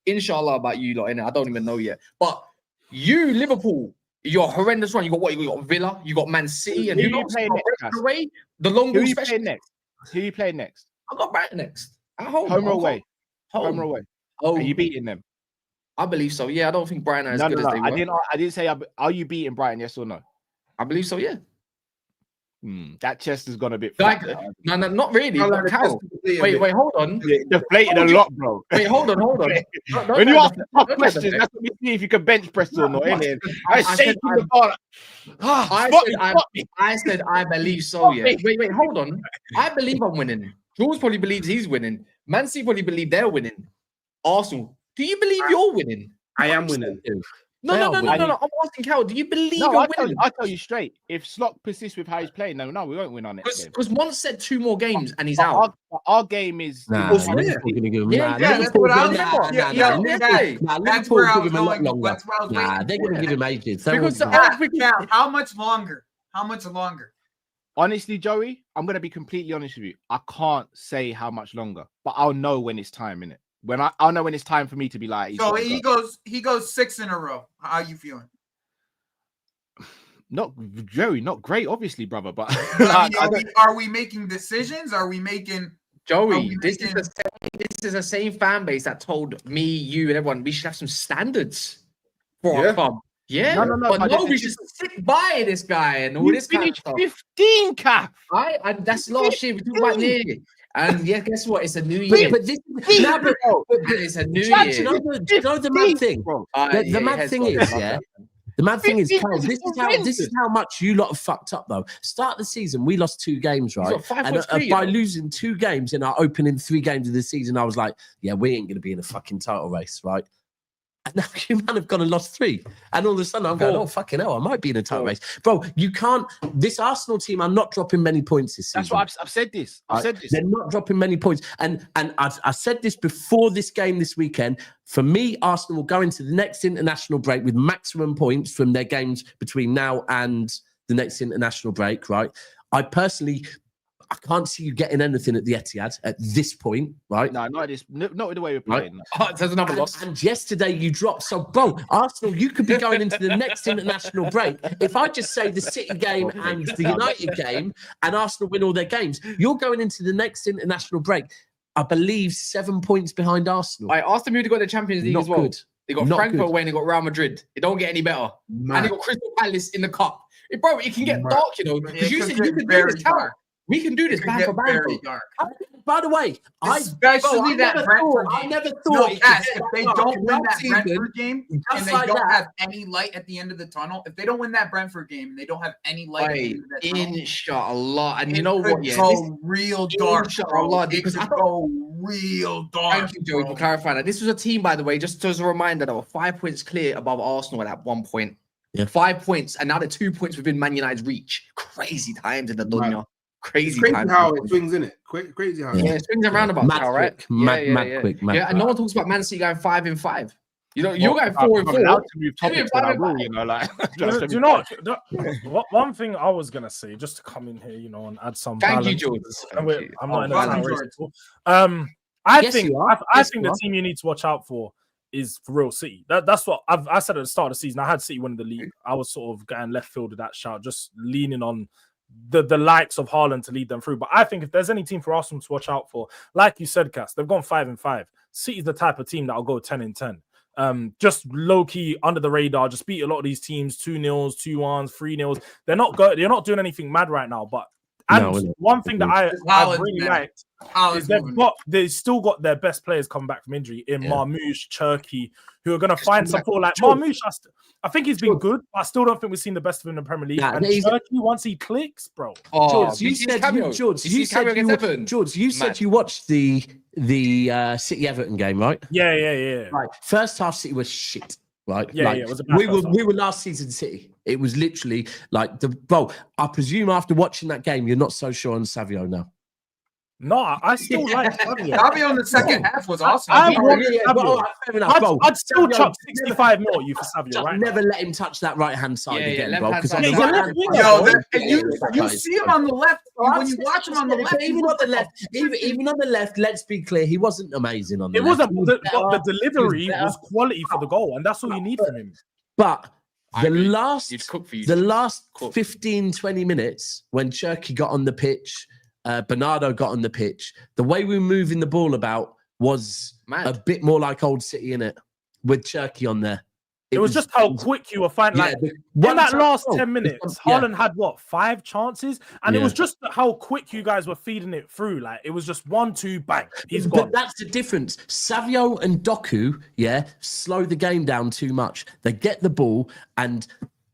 inshallah about you lot, innit? I don't even know yet. But you, Liverpool, you're horrendous run. You got what? You got Villa, you got Man City, and who you playing next? Away, the long ball special. Who you playing next? I got Brighton next. At home. Home or away? Home or away? Oh, are you beating them? I believe so. Yeah, I don't think Brighton are as good as they were. I didn't say. Are you beating Brighton? Yes or no? I believe so. Yeah. That chest has gone a bit. Like, no, not really. Wait, hold on. Deflated a lot, bro. Wait, hold on. When you ask tough questions, that's what we see if you can bench press or not. I said I believe so. Yeah. Wait, hold on. I believe I'm winning. Jules probably believes he's winning. Man City probably believe they're winning. Arsenal. Do you believe you're winning? I am winning. No. I'm asking Cal. Do you believe you're winning? I'll tell you straight. If Slot persists with how he's playing, no, we won't win our next game. Because one said 2 more games and he's out. Our game is. That's where I was going. They're going to give him ages. How much longer? Honestly, Joey, I'm going to be completely honest with you. I can't say how much longer, but I'll know when it's time, innit? When I'll know when it's time for me to be like. So he goes 6 in a row. How are you feeling? Not Joey, not great, obviously, brother. But are we making decisions? Are we making Joey? This is the same fan base that told me, you, and everyone we should have some standards for our club. Yeah, no, we should sit by this guy and all this kind of stuff. 15 cap. And that's last year. We talked about near. And yeah, guess what? It's a new year. But it's a new year. You know the mad thing? The mad thing is, yeah. The mad thing is, Carl, this is how much you lot have fucked up, though. Start the season, we lost 2 games, right? And by losing 2 games in our opening 3 games of the season, I was like, yeah, we ain't going to be in a fucking title race, right? And now you man have gone and lost 3. And all of a sudden I'm going, oh, fucking hell, I might be in a title race. Bro, you can't. This Arsenal team are not dropping many points this season. That's what I've said this. They're not dropping many points. And I said this before this game this weekend. For me, Arsenal will go into the next international break with maximum points from their games between now and the next international break, right? I personally I can't see you getting anything at the Etihad at this point, right? No, not with the way we're playing. Right. There's another loss. And yesterday you dropped. So, bro, Arsenal, you could be going into the next international break. If I just say the City game and the United game and Arsenal win all their games, you're going into the next international break, I believe, 7 points behind Arsenal. Right, Arsenal moved to go to the Champions League as well. Good. They got Frankfurt away and they got Real Madrid. It don't get any better. And they got Crystal Palace in the cup. Bro, it can get dark, you know. Because you said you could do this, we can do this back for back. By the way, especially that Brentford game. I never thought if they don't win that Brentford game and they don't have any light at the end of the tunnel, if they don't win that Brentford game and they don't have any light at the end of the tunnel, inshallah. And you know what? Yeah, go real dark. Inshallah, because I go real dark. Thank you, Joey, for clarifying that. This was a team, by the way, just as a reminder, that were 5 points clear above Arsenal at 1 point. Yeah. 5 points, and now they're 2 points within Man United's reach. Crazy times in the dunya. Right. Crazy times. How it swings, in it? Crazy how it swings and roundabouts now, right? Mad quick. And no one talks about Man City going 5-5. You know, you're going 4-4. To move topics that I will, you know, like. Do you know what? One thing I was gonna say, just to come in here, you know, and add some. Thank you, George. I'm not in a race. I think the team you need to watch out for is for real City. That's what I said at the start of the season. I had City winning the league. I was sort of getting left field of that shout, just leaning on the likes of Haaland to lead them through. But I think if there's any team for Arsenal to watch out for, like you said, Cass, they've gone 5-5. City's the type of team that'll go 10-10. Just low key under the radar, just beat a lot of these teams 2-0, 2-1s, 3-0. They're not doing anything mad right now, but one thing that I really liked is they've still got their best players coming back from injury in Marmoush, Cherky, who are going to find support. Like Marmoush, I think he's been good, but I still don't think we've seen the best of him in the Premier League. And Cherky, once he clicks, bro. George, you said you watched the City Everton game, right? Yeah. Right. First half, City was shit. Right? Yeah, like, it was we were last season City. It was literally like I presume after watching that game, you're not so sure on Savio now. No, I still like Savio. Savio in the second half was awesome. I'd still chuck 65 more at you for Savio, right? Never let him touch that right hand side again, bro. Because you see him on the left. When you watch him on the left, even on the left, let's be clear, he wasn't amazing on the left. The delivery was quality for the goal, and that's all you need from him. But the last 15-20 minutes when Cherky got on the pitch, Bernardo got on the pitch, the way we were moving the ball about was a bit more like old City, innit? With Cherky on there. It was just how quick you were finding. Like in that last 10 minutes, Haaland had 5 chances, and it was just how quick you guys were feeding it through. Like it was just 1-2 bang, he's gone. But that's the difference. Savio and Doku, slow the game down too much. They get the ball and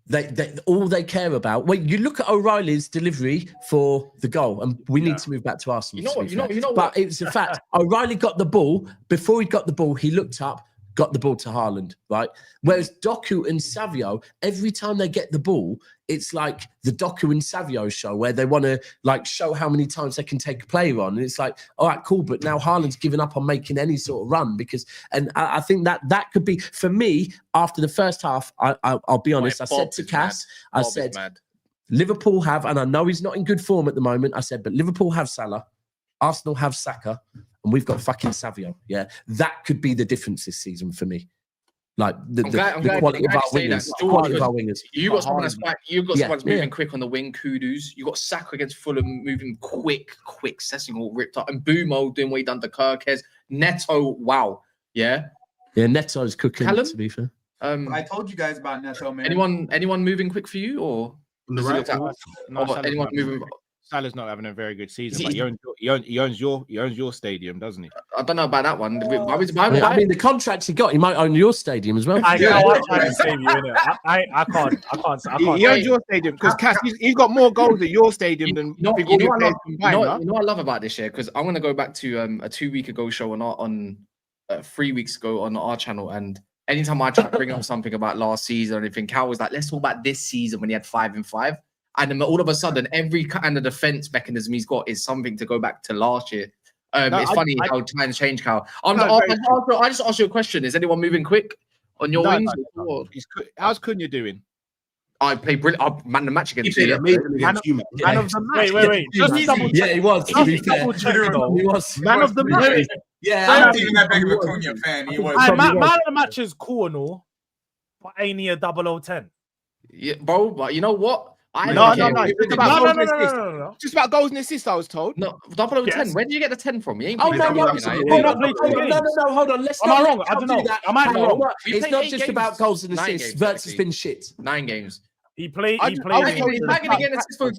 they all they care about. Wait, you look at O'Reilly's delivery for the goal, and we need to move back to Arsenal. You know but it's a fact. O'Reilly got the ball. Before he got the ball, he looked up, got the ball to Haaland, right? Whereas Doku and Savio, every time they get the ball, it's like the Doku and Savio show where they want to show how many times they can take a player on. And it's like, all right, cool. But now Haaland's given up on making any sort of run and I think that could be, for me, after the first half, I'll be honest. I said to Cass, Liverpool have, and I know he's not in good form at the moment. I said, but Liverpool have Salah, Arsenal have Saka, and we've got fucking Savio. Yeah, that could be the difference this season for me. Like the quality of our wingers. You got someone that's moving quick on the wing. Kudus. You got Saka against Fulham moving quick. Sessing all ripped up, and Bumo doing what he done to Kirkes. Neto, wow, yeah. Neto's cooking. Callum? To be fair, I told you guys about Neto, man. Anyone moving quick for you, or anyone moving? Salah's not having a very good season, but he owns your stadium, doesn't he? I don't know about that one. I mean, the contracts he got, he might own your stadium as well. I can't. He owns your stadium because Cass, he's got more goals at your stadium than you know what I love about this year, because I'm going to go back to a 2 week ago show on 3 weeks ago on our channel, and anytime I try to bring up something about last season or anything, Cal was like, let's talk about this season when he had 5-5. And then all of a sudden, every kind of defense mechanism he's got is something to go back to last year. It's funny how times change, Cal. I just asked you a question. Is anyone moving quick on your wings? How's Cunha doing? I played brilliant. Man, the match against He played amazing against you, man. Man of the match. Wait. Just double check. Yeah, he was. To be fair, he was man of the match. Yeah, I don't think that big of a Cunha fan. He was. Man of the match is cool and all, but ain't he a 0010? Yeah, bro. But you know what? No. Just about goals and assists, I was told. No, 010. Where did you get the 10 from? You ain't hold on. Let's Am I wrong? I don't know. Am I wrong? It's not just about goals and assists. Verts has been shit. 9 games. He played. He's not going to get assists for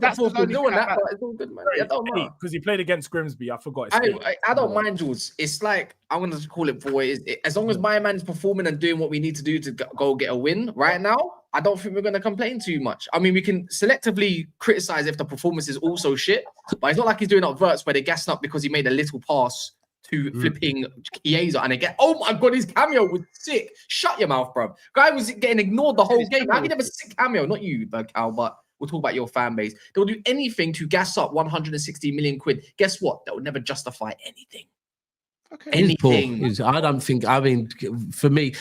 doing that, but it's all good, man. Because he played against Grimsby. I forgot. I don't mind, Jules. It's like I'm going to call it for what it is. As long as my man's performing and doing what we need to do to go get a win right now, I don't think we're going to complain too much. I mean, we can selectively criticize if the performance is also shit, but it's not like he's doing up Verts where they're gassing up because he made a little pass to flipping Chiesa and they get, oh my God, his cameo was sick. Shut your mouth, bro. Guy was getting ignored the whole game. How can you have a sick cameo? Not you, Cal, but we'll talk about your fan base. They'll do anything to gas up 160 million quid. Guess what? That will never justify anything. Okay. Anything. I don't think. I mean, for me,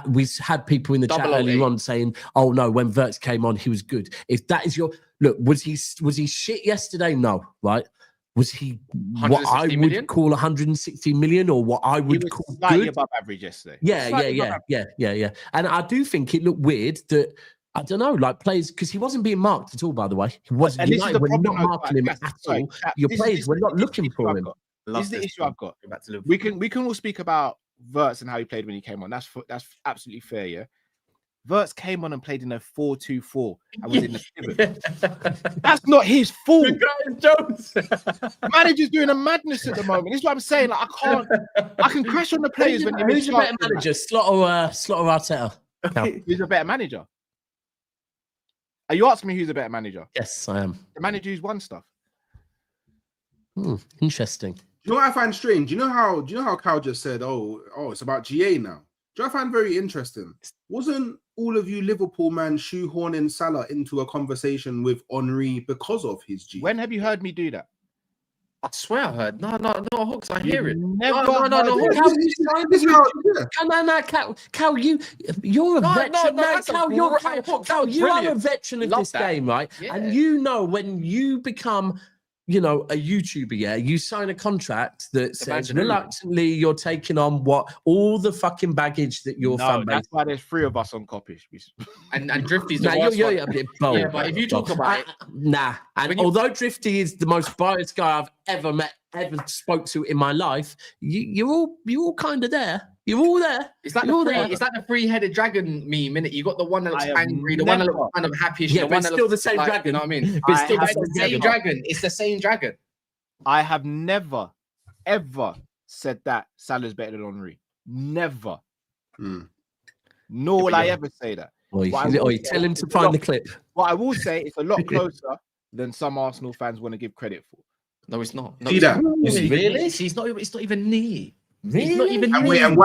we had people in the chat earlier on saying, "Oh no, when Verts came on, he was good." If that is your look, was he shit yesterday? No, right? Was he what I would call 160 million, or what I would call slightly above average yesterday? Yeah. And I do think it looked weird that. I don't know, like players, because he wasn't being marked at all, by the way. He wasn't. We're not marking him at all. Your players, we're not looking for him. This is the issue I've got. We can all speak about Verts and how he played when he came on. That's absolutely fair, yeah. Verts came on and played in a 4-2-4 and was in the pivot. That's not his fault. The manager's doing a madness at the moment. This is what I'm saying. Like I can crash on the players when who's a better manager, Slot or Arteta? Who's a better manager? Are you asking me who's a better manager? Yes, I am. The manager who's won stuff. Interesting. Do you know what I find strange? Do you know how Cal just said, oh, it's about GA now? Do you know what I find very interesting? Wasn't all of you Liverpool man shoehorning Salah into a conversation with Henry because of his GA? When have you heard me do that? I swear I heard. No, Hawks, I hear it. No, Cal, you're a veteran. Cal, you are a veteran of this game, right? Yeah. And you know when you become, a YouTuber, yeah, you sign a contract that says reluctantly you're taking on all the fucking baggage that your fan base. That's why there's 3 of us on Kopish. And Drifty's the worst one. You're a bit bold. Yeah, but if you talk about it, and although Drifty is the most biased guy I've ever met, ever spoke to in my life, you're all kind of there. You're all there. It's like the 3-headed dragon meme, innit? You got the one that looks angry, the one that looks kind of happy. Yeah, but it's still the same dragon. You know what I mean? It's still the same dragon. It's the same dragon. I have never, ever said that Salah's better than Henry. Never. Nor will I ever say that. Tell him to find the clip. What I will say, it's a lot closer than some Arsenal fans want to give credit for. No, it's not. See that? Really? It's not even near. Really? Not even and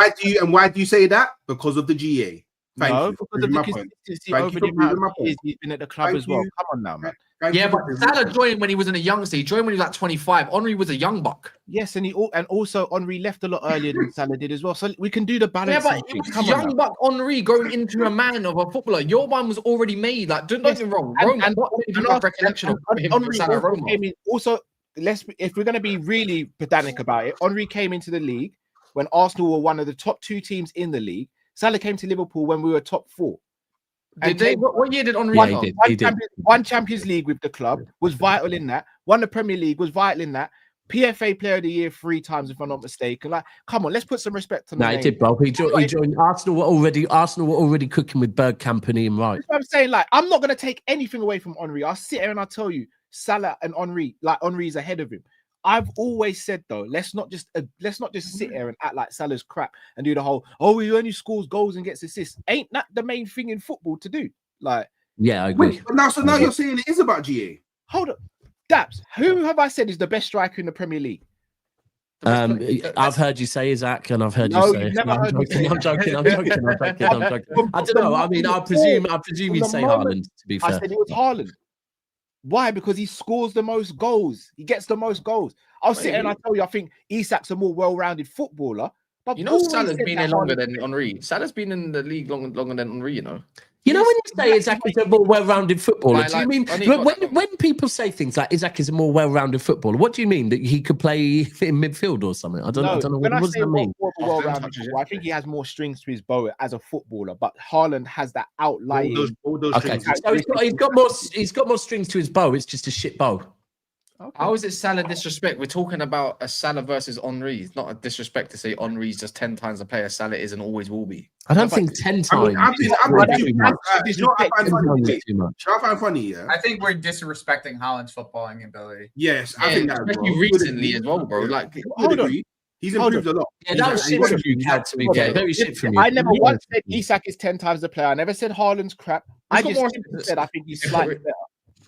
why do you say that? Because of the GA. Because of the consistency over the amount of years he's been at the club as well. Come on now, man. But Salah joined when he was in a youngster. He joined when he was like 25. Henry was a young buck. Yes, and also Henry left a lot earlier than Salah did as well. So we can do the balance. Yeah, but it was young buck Henry growing into a man of a footballer. Your one was already made. Like, don't get me wrong. Also, if we're going to be really pedantic about it, Henry came into the league when Arsenal were one of the top 2 teams in the league. Salah came to Liverpool when we were top 4. What year did Henry One Champions League with the club, was vital in that. Won the Premier League, was vital in that. PFA Player of the Year 3 times, if I'm not mistaken. Like, come on, let's put some respect on the name. He did, bro. He joined Arsenal. Were already cooking with Bergkamp and Ian Wright. That's what I'm saying. Like, I'm not gonna take anything away from Henry. I'll sit here and I'll tell you, Salah and Henry, like Henry's ahead of him. I've always said though, let's not just sit here and act like Salah's crap and do the whole, he only scores goals and gets assists. Ain't that the main thing in football to do? Like, yeah, I agree. But now you're saying it is about GA. Hold up, Daps. Who have I said is the best striker in the Premier League? I've heard you say Isaac, and I've heard you say. I'm joking. I don't know. I mean, I presume you'd say Haaland. To be fair, I said it was Haaland. Why? Because he scores the most goals. He gets the most goals. I'll sit and I tell you, I think Isak's a more well-rounded footballer. But Salah's been here longer than Henry. Salah's been in the league longer than Henry, You know, when you say Isaac is a more well-rounded footballer, do you mean when people say things like Isaac is a more well-rounded footballer? What do you mean, that he could play in midfield or something? I don't know. What does that mean? I think he has more strings to his bow as a footballer, but Haaland has that outlying. Okay, so he's got more strings to his bow. It's just a shit bow. Okay. How is it Salah disrespect? We're talking about a Salah versus Henry. It's not a disrespect to say Henry's just 10 times the player Salah is and always will be. I don't think 10 times. I find funny, yeah. I think we're disrespecting Haaland's footballing ability. Yes, I think that, especially recently as well, bro. Like, he's improved a lot. Yeah, that was shit from you, Cal, to be fair. Very shit from you. I never once said Isak is 10 times the player. I never said Haaland's crap. I just said I think he's slightly better.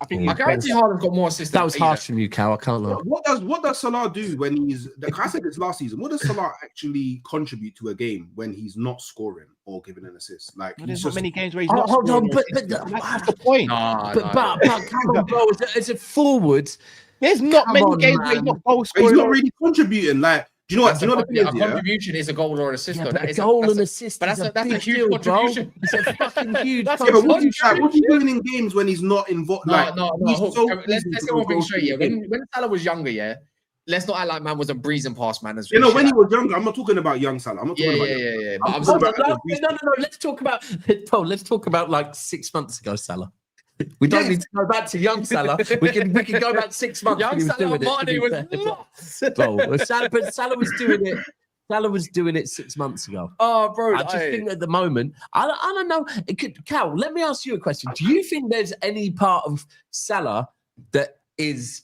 I guarantee Haaland's got more assists. That was harsh from you, Cal. I can't lie. What does Salah do when he's? I said this last season. What does Salah actually contribute to a game when he's not scoring or giving an assist? Like, there's not many games where he's not scoring. Hold on, but that's the point. But come on, bro. As a forward, there's not many games where he's not goal scoring. He's not really contributing. Like, do you know what? A contribution is a goal or an assist. Yeah, but a goal and assist, that's a huge contribution. It's a fucking huge. But what's he doing in games when he's not involved? Let's get one thing straight. Yeah, when Salah was younger, yeah, let's not act like man was a breezing past man. When he was younger, I'm not talking about young Salah. I'm not talking about No. Let's talk about like 6 months ago, Salah. We don't need to go back to young Salah. We can go back 6 months. Young Salah was Salah was doing it. Salah was doing it 6 months ago. Oh, bro! I just think at the moment, I don't know. Cal, let me ask you a question. Do you think there's any part of Salah that is?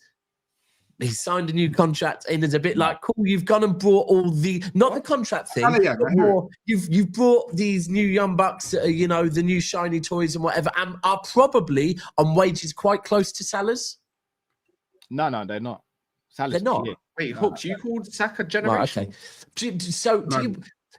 He signed a new contract and it's a bit like, cool, you've gone and brought all the, not the contract thing, but more, you've brought these new young bucks, you know, the new shiny toys and whatever, and are probably on wages quite close to Salah's. No, they're not. Salah's they're not. Wait, Hooks, you called Saka generation? Right, okay. So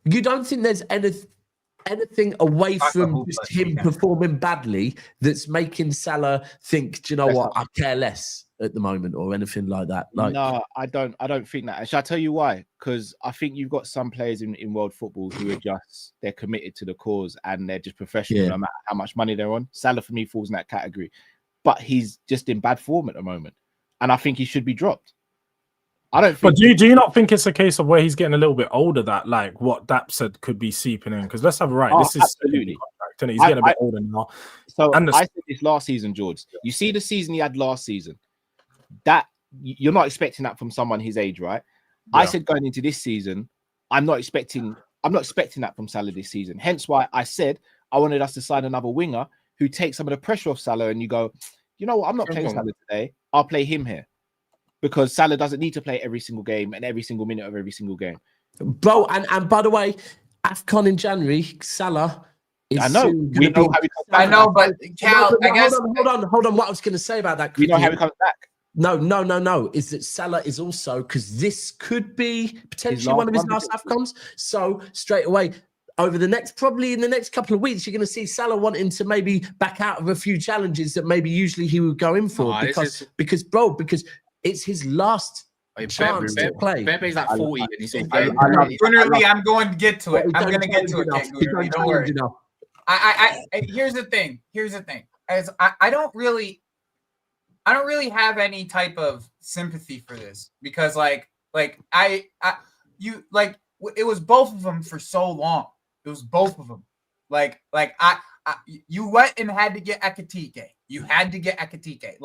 you don't think there's anything away from just him performing badly that's making Salah think, do you know what, I care less at the moment or anything like that? Like, no, I don't think that. Shall I tell you why? Because I think you've got some players in world football who are they're committed to the cause and they're just professional no matter how much money they're on. Salah for me falls in that category, but he's just in bad form at the moment, and I think he should be dropped. I don't. But do you not think it's a case of where he's getting a little bit older that like what Dap said could be seeping in? Because let's have it right. This is absolutely. And he's getting a bit older now. So I said this last season, George. You see the season he had last season. That you're not expecting that from someone his age, right? Yeah. I said going into this season, I'm not expecting that from Salah this season. Hence why I said I wanted us to sign another winger who takes some of the pressure off Salah, and you go, you know what, I'm not playing Salah today. I'll play him here. Because Salah doesn't need to play every single game and every single minute of every single game. Bro, and by the way, AFCON in January, Salah is I know. I know, but Cal, I guess hold on. What I was going to say about that, you know how he comes back. No. Is that Salah is also, because this could be potentially one of his last AFCONs. So straight away, probably in the next couple of weeks, you're going to see Salah wanting to maybe back out of a few challenges that maybe usually he would go in for because it's his last chance to play. Pepe's like 40 and he's literally, I'm going to get to it. I'm going to get to it. Don't worry. Here's the thing. As I don't really have any type of sympathy for this because it was both of them for so long. It was both of them. You went and had to get Ekitike. You had to get Ekitike.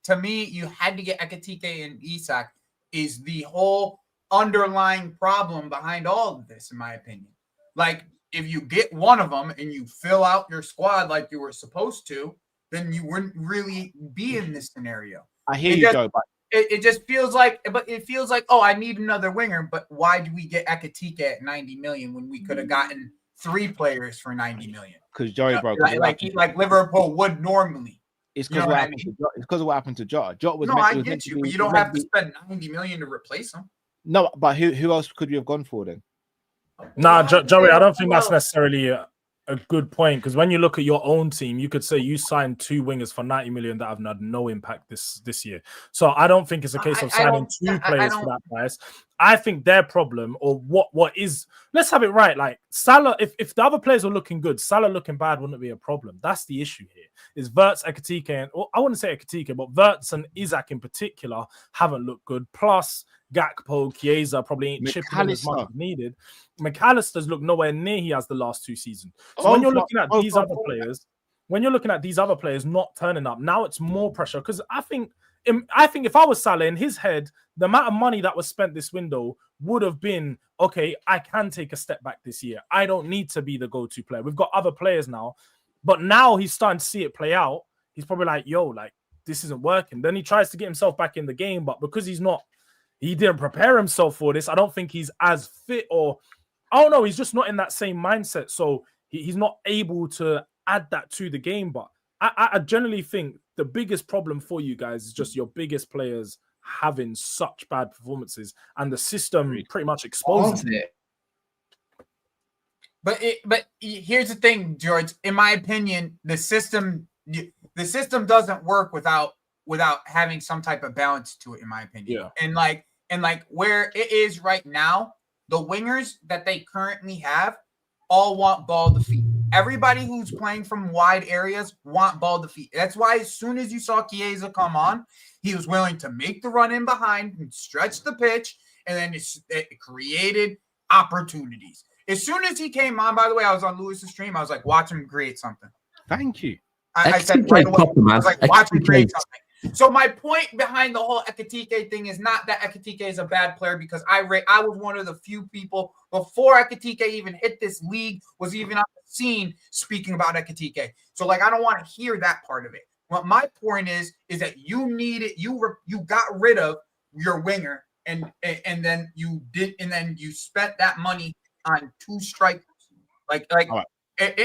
To me, you had to get Ekitike and Isak is the whole underlying problem behind all of this, in my opinion. If you get one of them and you fill out your squad like you were supposed to, then you wouldn't really be in this scenario. I hear you, Joe, but it just feels like, oh, I need another winger, but why do we get Ekitike at 90 million when we could have gotten 3 players for 90 million? Because Joey, bro, like Liverpool would normally. It's because of what happened to Jota. Jota was I get you, but you don't have to spend 90 million to replace him. No, but who else could you have gone for then? Nah, Joey, I don't think that's necessarily a good point, because when you look at your own team, you could say you signed 2 wingers for 90 million that have had no impact this year. So I don't think it's a case of signing 2 players for that price. I think their problem, or what is, let's have it right. Like Salah, if the other players are looking good, Salah looking bad wouldn't be a problem. That's the issue here. Is Wirtz, Ekitike, and I wouldn't say Ekitike, but Wirtz and Isak in particular haven't looked good. Plus Gakpo, Chiesa probably ain't chipping in as much as needed. McAllister's looked nowhere near he has the last 2 seasons. So when you're looking at these other players, not turning up, now it's more pressure. Because I think if I was Salah, in his head, the amount of money that was spent this window would have been, okay, I can take a step back this year. I don't need to be the go-to player. We've got other players now. But now he's starting to see it play out. He's probably like, yo, like, this isn't working. Then he tries to get himself back in the game. But because he didn't prepare himself for this, I don't think he's as fit, or I don't know, he's just not in that same mindset. So he's not able to add that to the game. But I generally think the biggest problem for you guys is just your biggest players having such bad performances, and the system pretty much exposes it. But here's the thing, George. In my opinion, the system doesn't work without having some type of balance to it. In my opinion, and like where it is right now, the wingers that they currently have all want ball to feet. Everybody who's playing from wide areas want ball to feet. That's why as soon as you saw Chiesa come on, he was willing to make the run in behind and stretch the pitch, and then it created opportunities. As soon as he came on, by the way, I was on Lewis's stream. I was like, watch him create something. Thank you. I said right away, I was like, watch him create something. So my point behind the whole Ekitike thing is not that Ekitike is a bad player, because I was one of the few people before Ekitike even hit this league, was even on the scene speaking about Ekitike. So like, I don't want to hear that part of it. What my point is that you got rid of your winger, and then you spent that money on 2 strikers. Like right.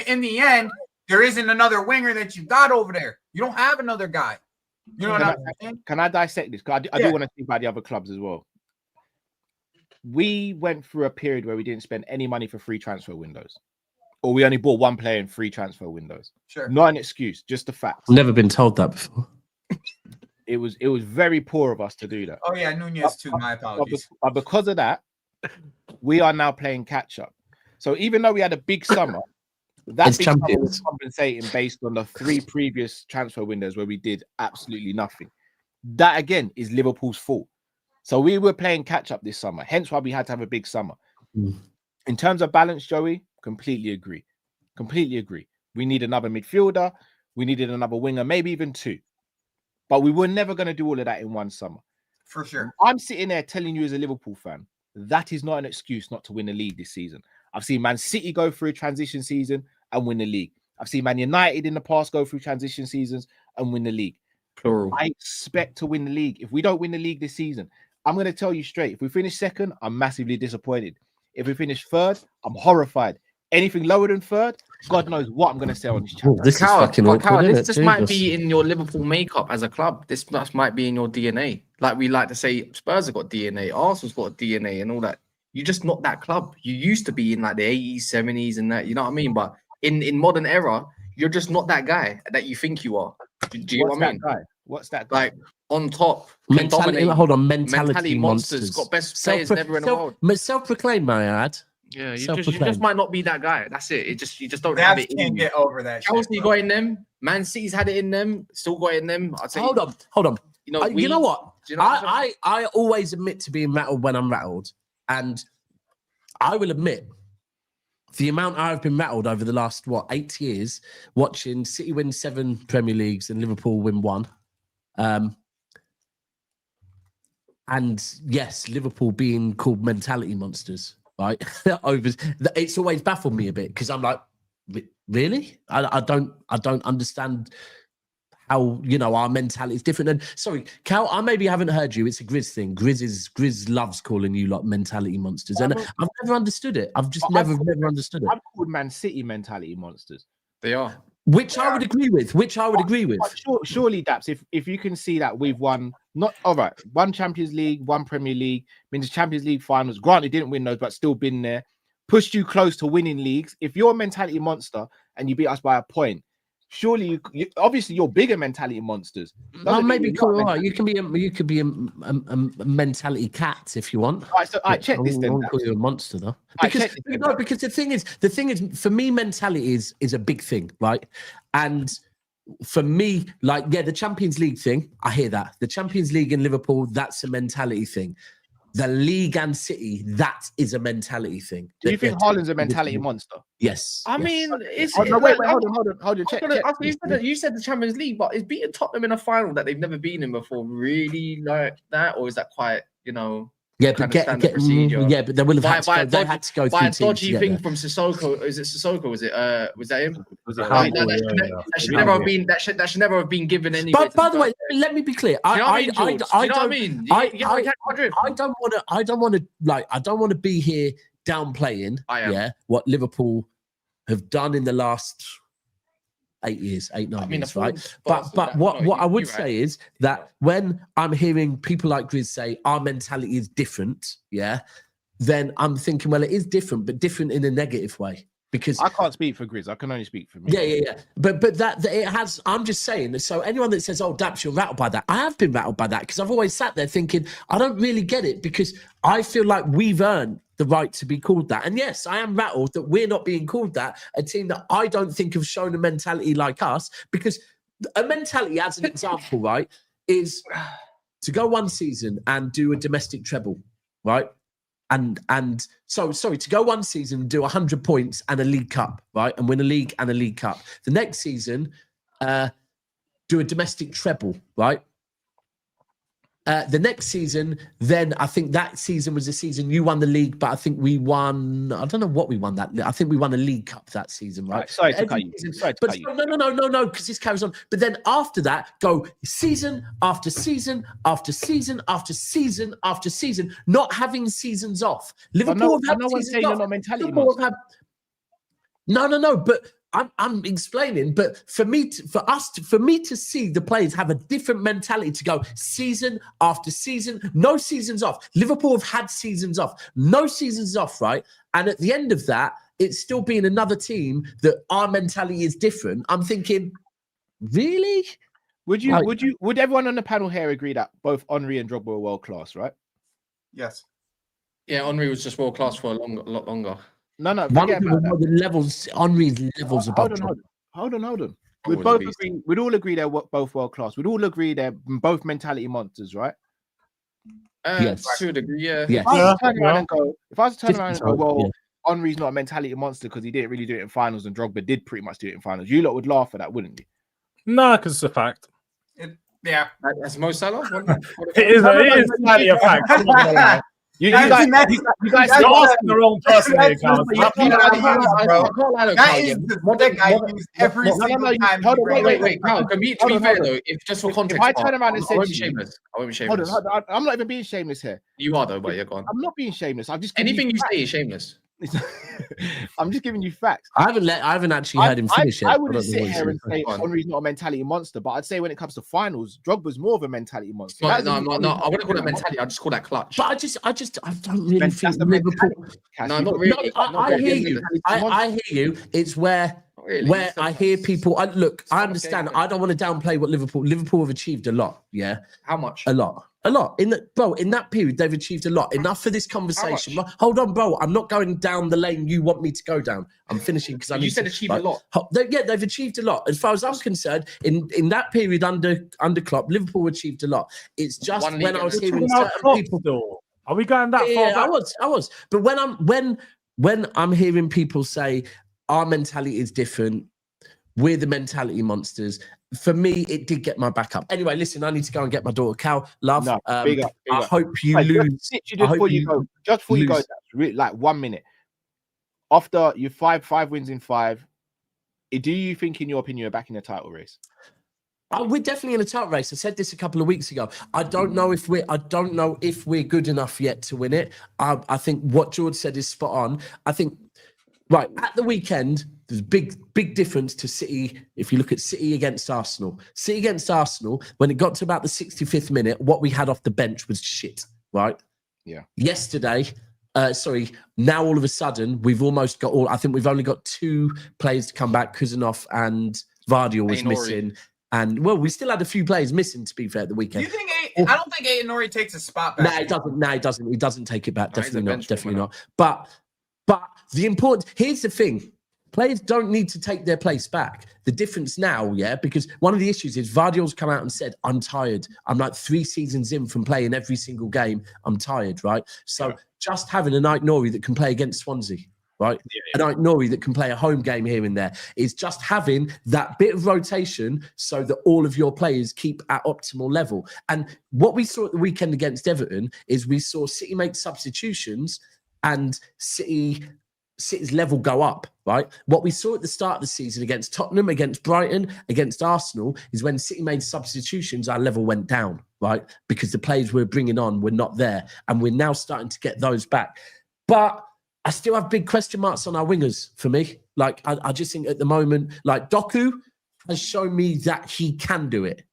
In the end, there isn't another winger that you got over there. You don't have another guy. You know what I'm saying? Can I dissect this? Because I do want to think about the other clubs as well. We went through a period where we didn't spend any money for free transfer windows, or we only bought 1 player in free transfer windows. Sure, not an excuse, just the facts. Never been told that before. It was very poor of us to do that. Oh yeah, Nunez too. My apologies. But because of that, we are now playing catch up. So even though we had a big summer, that big summer was compensating based on the 3 previous transfer windows where we did absolutely nothing. That again is Liverpool's fault. So we were playing catch up this summer, hence why we had to have a big summer. In terms of balance, Joey, completely agree. Completely agree. We need another midfielder. We needed another winger, maybe even 2. But we were never going to do all of that in one summer. For sure. I'm sitting there telling you as a Liverpool fan, that is not an excuse not to win the league this season. I've seen Man City go through a transition season and win the league. I've seen Man United in the past go through transition seasons and win the league. Plural. I expect to win the league. If we don't win the league this season, I'm going to tell you straight. If we finish second, I'm massively disappointed. If we finish third, I'm horrified. Anything lower than third, God knows what I'm going to say on this channel. This is fucking awkward, this just might be in your Liverpool makeup as a club. This might be in your DNA. Like we like to say, Spurs have got DNA, Arsenal's got DNA and all that. You're just not that club. You used to be in like the 80s, 70s and that, you know what I mean? But in modern era, you're just not that guy that you think you are. Do you get what I mean? What's that guy? Like on top. Mentality monsters. Got best players ever in the world. Self-proclaimed, may I add. Yeah, you just might not be that guy. That's it. You just don't have it in can't you. Get over that. Chelsea got in them. Man City's had it in them. Still got in them. I'd say. Hold on. You know what? You know I always admit to being rattled when I'm rattled, and I will admit the amount I've been rattled over the last 8 years, watching City win 7 Premier Leagues and Liverpool win 1. And yes, Liverpool being called mentality monsters, right? It's always baffled me a bit because I'm like, really? I don't understand how our mentality is different. And sorry, Cal, I maybe haven't heard you. It's a Grizz thing. Grizz loves calling you like mentality monsters, and I've never understood it. I've just never understood it. I've called Man City mentality monsters. They are. Which I would agree with. Surely, Daps, if you can see that we've won, one Champions League, 1 Premier League, means the Champions League finals, granted didn't win those, but still been there, pushed you close to winning leagues. If you're a mentality monster and you beat us by a point, surely obviously you're bigger mentality monsters. Well, maybe cool. Right. You could be a mentality cat if you want. All right, so I check this then. I won't call you a monster though. Because the thing is, for me, mentality is a big thing, right? And for me, like, the Champions League thing, I hear that. The Champions League in Liverpool, that's a mentality thing. The league and City, that is a mentality thing. Do you think Haaland's a mentality monster? Yes. I mean, it's. Hold on. Check. You said the Champions League, but is beating Tottenham in a final that they've never been in before really like that, or is that quite, Yeah, but but they will have had to go through by a dodgy thing from Sissoko. Is it Sissoko? Was that him? That should never have been given any. But by the way, let me be clear. I don't want to be here downplaying what Liverpool have done in the last 8 years, 9 years, right? But what I would say is that when I'm hearing people like Grizz say our mentality is different, then I'm thinking, well, it is different, but different in a negative way. Because I can't speak for Grizz, I can only speak for me. Yeah. But that it has. I'm just saying. So anyone that says, "Oh, Daps, you're rattled by that," I have been rattled by that because I've always sat there thinking I don't really get it because I feel like we've earned the right to be called that. And yes, I am rattled that we're not being called that, a team that I don't think have shown a mentality like us, because a mentality, as an example, right, is to go one season and do a domestic treble, right? To go one season and do 100 points and a League Cup, right? And win a league and a League Cup. The next season, do a domestic treble, right? The next season, then I think that season was the season you won the league, but I think we won. I don't know what we won that. I think we won a League Cup that season, right? Sorry to cut you. No, because this carries on. But then after that, go season after season after season after season after season, not having seasons off. Liverpool have had seasons off. Not mentality. No. But I'm explaining, but for me to see the players have a different mentality to go season after season, no seasons off. Liverpool have had seasons off, no seasons off, right? And at the end of that, it's still being another team that our mentality is different. I'm thinking, really? Would everyone on the panel here agree that both Henry and Drogba were world class, right? Yes. Yeah, Henry was just world class for a lot longer. No. The levels, Henry's levels above. Hold on. We'd all agree they're both world class. We'd all agree they're both mentality monsters, right? Yes. To a degree, yeah. If I was to turn around and go, well, Henry's not a mentality monster because he didn't really do it in finals, and Drogba did pretty much do it in finals. You lot would laugh at that, wouldn't you? No, because it's a fact. Yeah, that's Mo Salah. It is a fact. You guys are asking the wrong person here, Carl. That is the guy used every single time. Wait, Carl, to be fair though, if just for context, if I turn around and say, I won't be shameless. Hold on. I'm not even being shameless here. You are though, but you're gone. I'm not being shameless. I'm just anything you say is shameless. I'm just giving you facts. I haven't actually heard him finish it. I wouldn't sit here and say Henry's not a mentality monster, but I'd say when it comes to finals, Drogba's more of a mentality monster. No. I wouldn't call that mentality. I just call that clutch. But I don't really think Liverpool. No, not really. I hear you. I hear you. It's where I hear people. I understand. I don't want to downplay what Liverpool have achieved a lot. Yeah. How much? A lot. In that period, they've achieved a lot. Enough for this conversation. Hold on, bro. I'm not going down the lane you want me to go down. I'm finishing because you said achieve a lot. They've achieved a lot. As far as I'm concerned, in that period under Klopp, Liverpool achieved a lot. It's just when I was hearing certain people. Are we going that far? Yeah, I was. But when I'm hearing people say our mentality is different, we're the mentality monsters. For me, it did get my back up. Anyway, listen, I need to go and get my daughter Cal. Love. No, big up. I hope you lose. Just before you go, that's really, like 1 minute. After you five wins in 5, do you think, in your opinion, you're back in the title race? We're definitely in a title race. I said this a couple of weeks ago. I don't know if we're good enough yet to win it. I think what George said is spot on. I think right at the weekend, there's a big difference to City. If you look at City against Arsenal, when it got to about the 65th minute, what we had off the bench was shit, right? Yeah. Yesterday, now all of a sudden, we've almost got I think we've only got 2 players to come back, Kuzanov and Vardy was missing. And well, we still had a few players missing, to be fair, at the weekend. Do you think I don't think Aït-Nouri takes a spot back. No, he doesn't. No, he doesn't. He doesn't take it back. Definitely not. Definitely not. But the important here's the thing. Players don't need to take their place back. The difference now, because one of the issues is Vardy's come out and said, I'm tired. I'm like 3 seasons in from playing every single game. I'm tired, right? So just having an Aït-Nouri that can play against Swansea, right? An Aït-Nouri that can play a home game here and there is just having that bit of rotation so that all of your players keep at optimal level. And what we saw at the weekend against Everton is we saw City make substitutions and City's level go up, right? What we saw at the start of the season against Tottenham, against Brighton, against Arsenal is when City made substitutions, our level went down, right? Because the players we're bringing on were not there. And we're now starting to get those back. But I still have big question marks on our wingers for me. Like, I just think at the moment, like Doku has shown me that he can do it,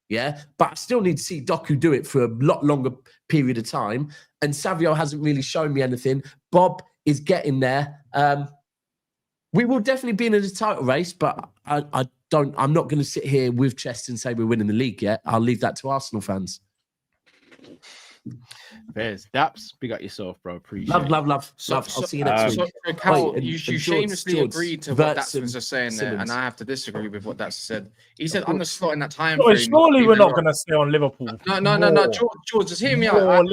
but I still need to see Doku do it for a lot longer period of time. And Savio hasn't really shown me anything. Bob is getting there. We will definitely be in a title race, but I'm not going to sit here with chest and say we're winning the league yet. I'll leave that to Arsenal fans. There's Daps. Big up yourself, bro. Appreciate it. Love. I'll see you next week. So, Cal, you shamelessly agreed to what Daps was just saying there, and I have to disagree with what Daps said. He said, I'm the slot in that time frame. Surely we're not going to stay on Liverpool. No. George, just hear me out.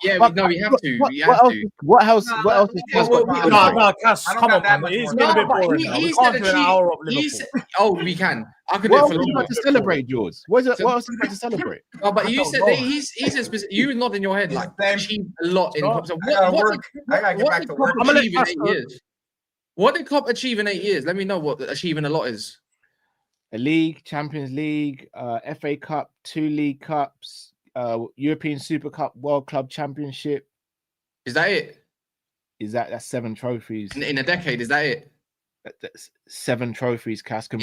Yeah, we have to. What else? No, Cass, come on, man. It's been a bit boring. We can't do an hour of Liverpool. We can. I could do it for long. To celebrate, George. What else is about to celebrate? Oh, but you said he said you nod in your head like achieved a lot in Klopp. So I gotta get back to work. I'm gonna achieve in 8 years. What did Klopp achieve in 8 years? Let me know what achieving a lot is. A league, Champions League, FA Cup, 2 League Cups, European Super Cup, World Club Championship. Is that it? That's 7 trophies in a decade? Is that it? That's 7 trophies, Cass. He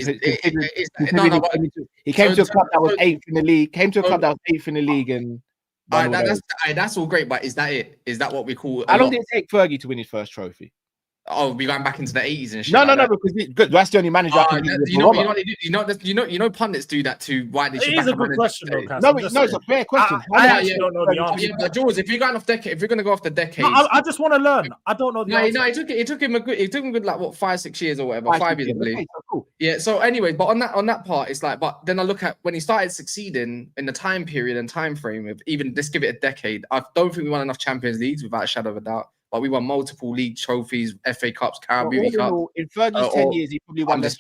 came to a club that was 8th in the league. Came to a club that was 8th in the league, and that's all great. But is that it? Is that what we call? How long did it take Fergie to win his first trophy? Oh, we ran back into the 80s and shit. No, because that's the only manager. You know, pundits do that too. Why did it is a good question, though, Cass. No, it's a fair question. I actually don't know the answer. Yeah, but George, if you're going to go off the decade, I just want to learn. I don't know the answer. No, it took him a good like 5-6 years or whatever, 5 years, I believe. Okay, cool. Yeah. So anyway, but on that part, it's like, but then I look at when he started succeeding in the time period and time frame of even just give it a decade. I don't think we won enough Champions Leagues without a shadow of a doubt. But we won multiple league trophies, FA Cups, Carabao Cup. In Fergie's 10 years, he probably won this.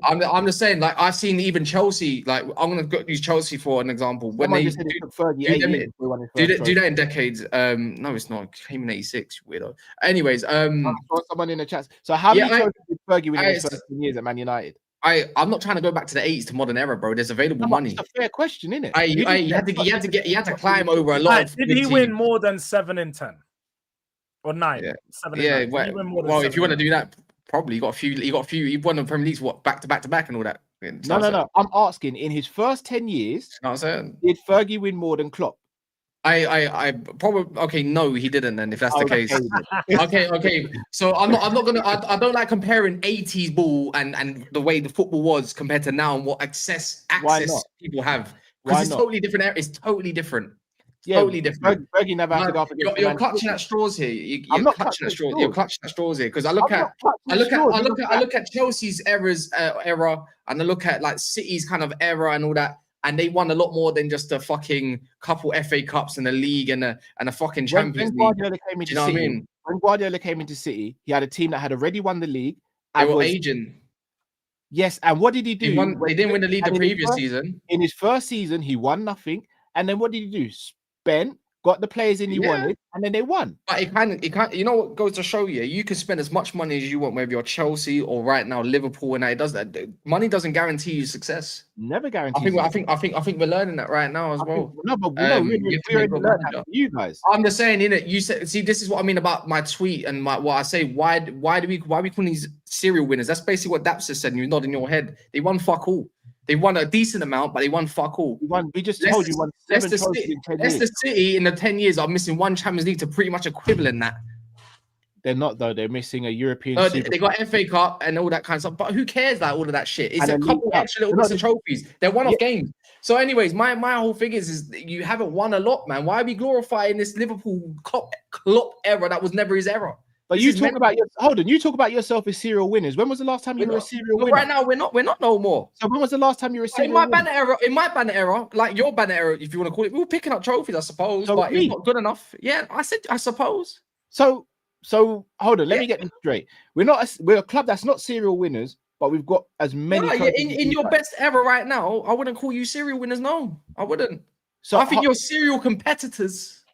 I'm just saying, like, I've seen even Chelsea, like, I'm going to use Chelsea for an example. When they do that in decades. No, it's not. It came in 86, weirdo. Anyways. Someone in the chat. So how many trophies did Fergie win in his first 10 years at Man United? I'm not trying to go back to the 80s to modern era, bro. There's available money. It's a fair question, isn't it? You had to climb over a lot. Did he win more than 7 in 10? Or 9, 7 and 9. Well, if you want to do that, probably you got a few. You won the Premier League, back to back and all that. No. I'm asking, in his first 10 years, did Fergie win more than Klopp? I probably no, he didn't. Then if that's the case, okay. So I'm not gonna. I don't like comparing 80s ball and the way the football was compared to now and what access people have, because it's totally different. It's totally different. Yeah, totally different. Fergie never had to go up against. You're clutching at straws here. You're clutching at straws. You're clutching at straws here because I look at Chelsea's era, and I look at like City's kind of era and all that, and they won a lot more than just a fucking couple FA Cups and a league and a fucking Champions League. When Guardiola came into City, he had a team that had already won the league. They were aging. Yes, and what did he do? They didn't win the league the previous season. In his first season, he won nothing, and then what did he do? Spent, got the players in he wanted, and then they won. But it can't. You know what goes to show you? You can spend as much money as you want, whether you're Chelsea or right now Liverpool, and it does that. Money doesn't guarantee you success. Never guarantees. I think we're learning that right now as well. We're learning that. You guys. I'm just saying, innit? You said, see, this is what I mean about my tweet and what I say. Why we call these serial winners? That's basically what Daps just said. And you nod in your head. They won fuck all. They won a decent amount, but they won fuck all. We just told you won 7 trophies in 10 years. Leicester City in the 10 years are missing 1 Champions League to pretty much equivalent that. They're not though. They're missing a European. They got FA Cup and all that kind of stuff. But who cares? Like all of that shit. It's a couple extra little bits of trophies. They're one-off games. So, anyways, my whole thing is you haven't won a lot, man. Why are we glorifying this Liverpool Klopp era that was never his era? But you talk about you talk about yourself as serial winners. When was the last time you were a serial winner? Right now, we're not no more. So when was the last time you were a serial winner? In my banner era, like your banner era, if you want to call it, we were picking up trophies, I suppose, but it's not good enough. Yeah, I suppose. So hold on, let me get this straight. We're a club that's not serial winners, but we've got as many. In your best era right now, I wouldn't call you serial winners. No, I wouldn't. So I think you're serial competitors.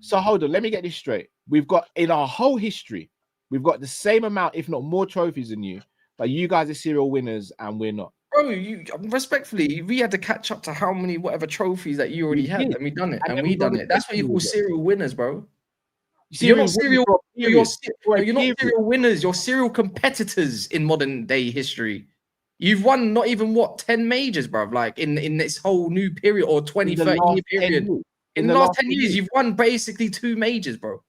So hold on, let me get this straight. We've got in our whole history, we've got the same amount, if not more, trophies than you. But you guys are serial winners, and we're not. Bro, respectfully, we had to catch up to how many whatever trophies that you already had, and we done it, and we done it. That's what you call serial winners, bro. You're not serial. You're not serial winners. You're serial competitors in modern day history. You've won not even 10 majors, bro. Like in this whole new period or 20, 30 year period. In the last 10 years, you've won basically 2 majors, bro.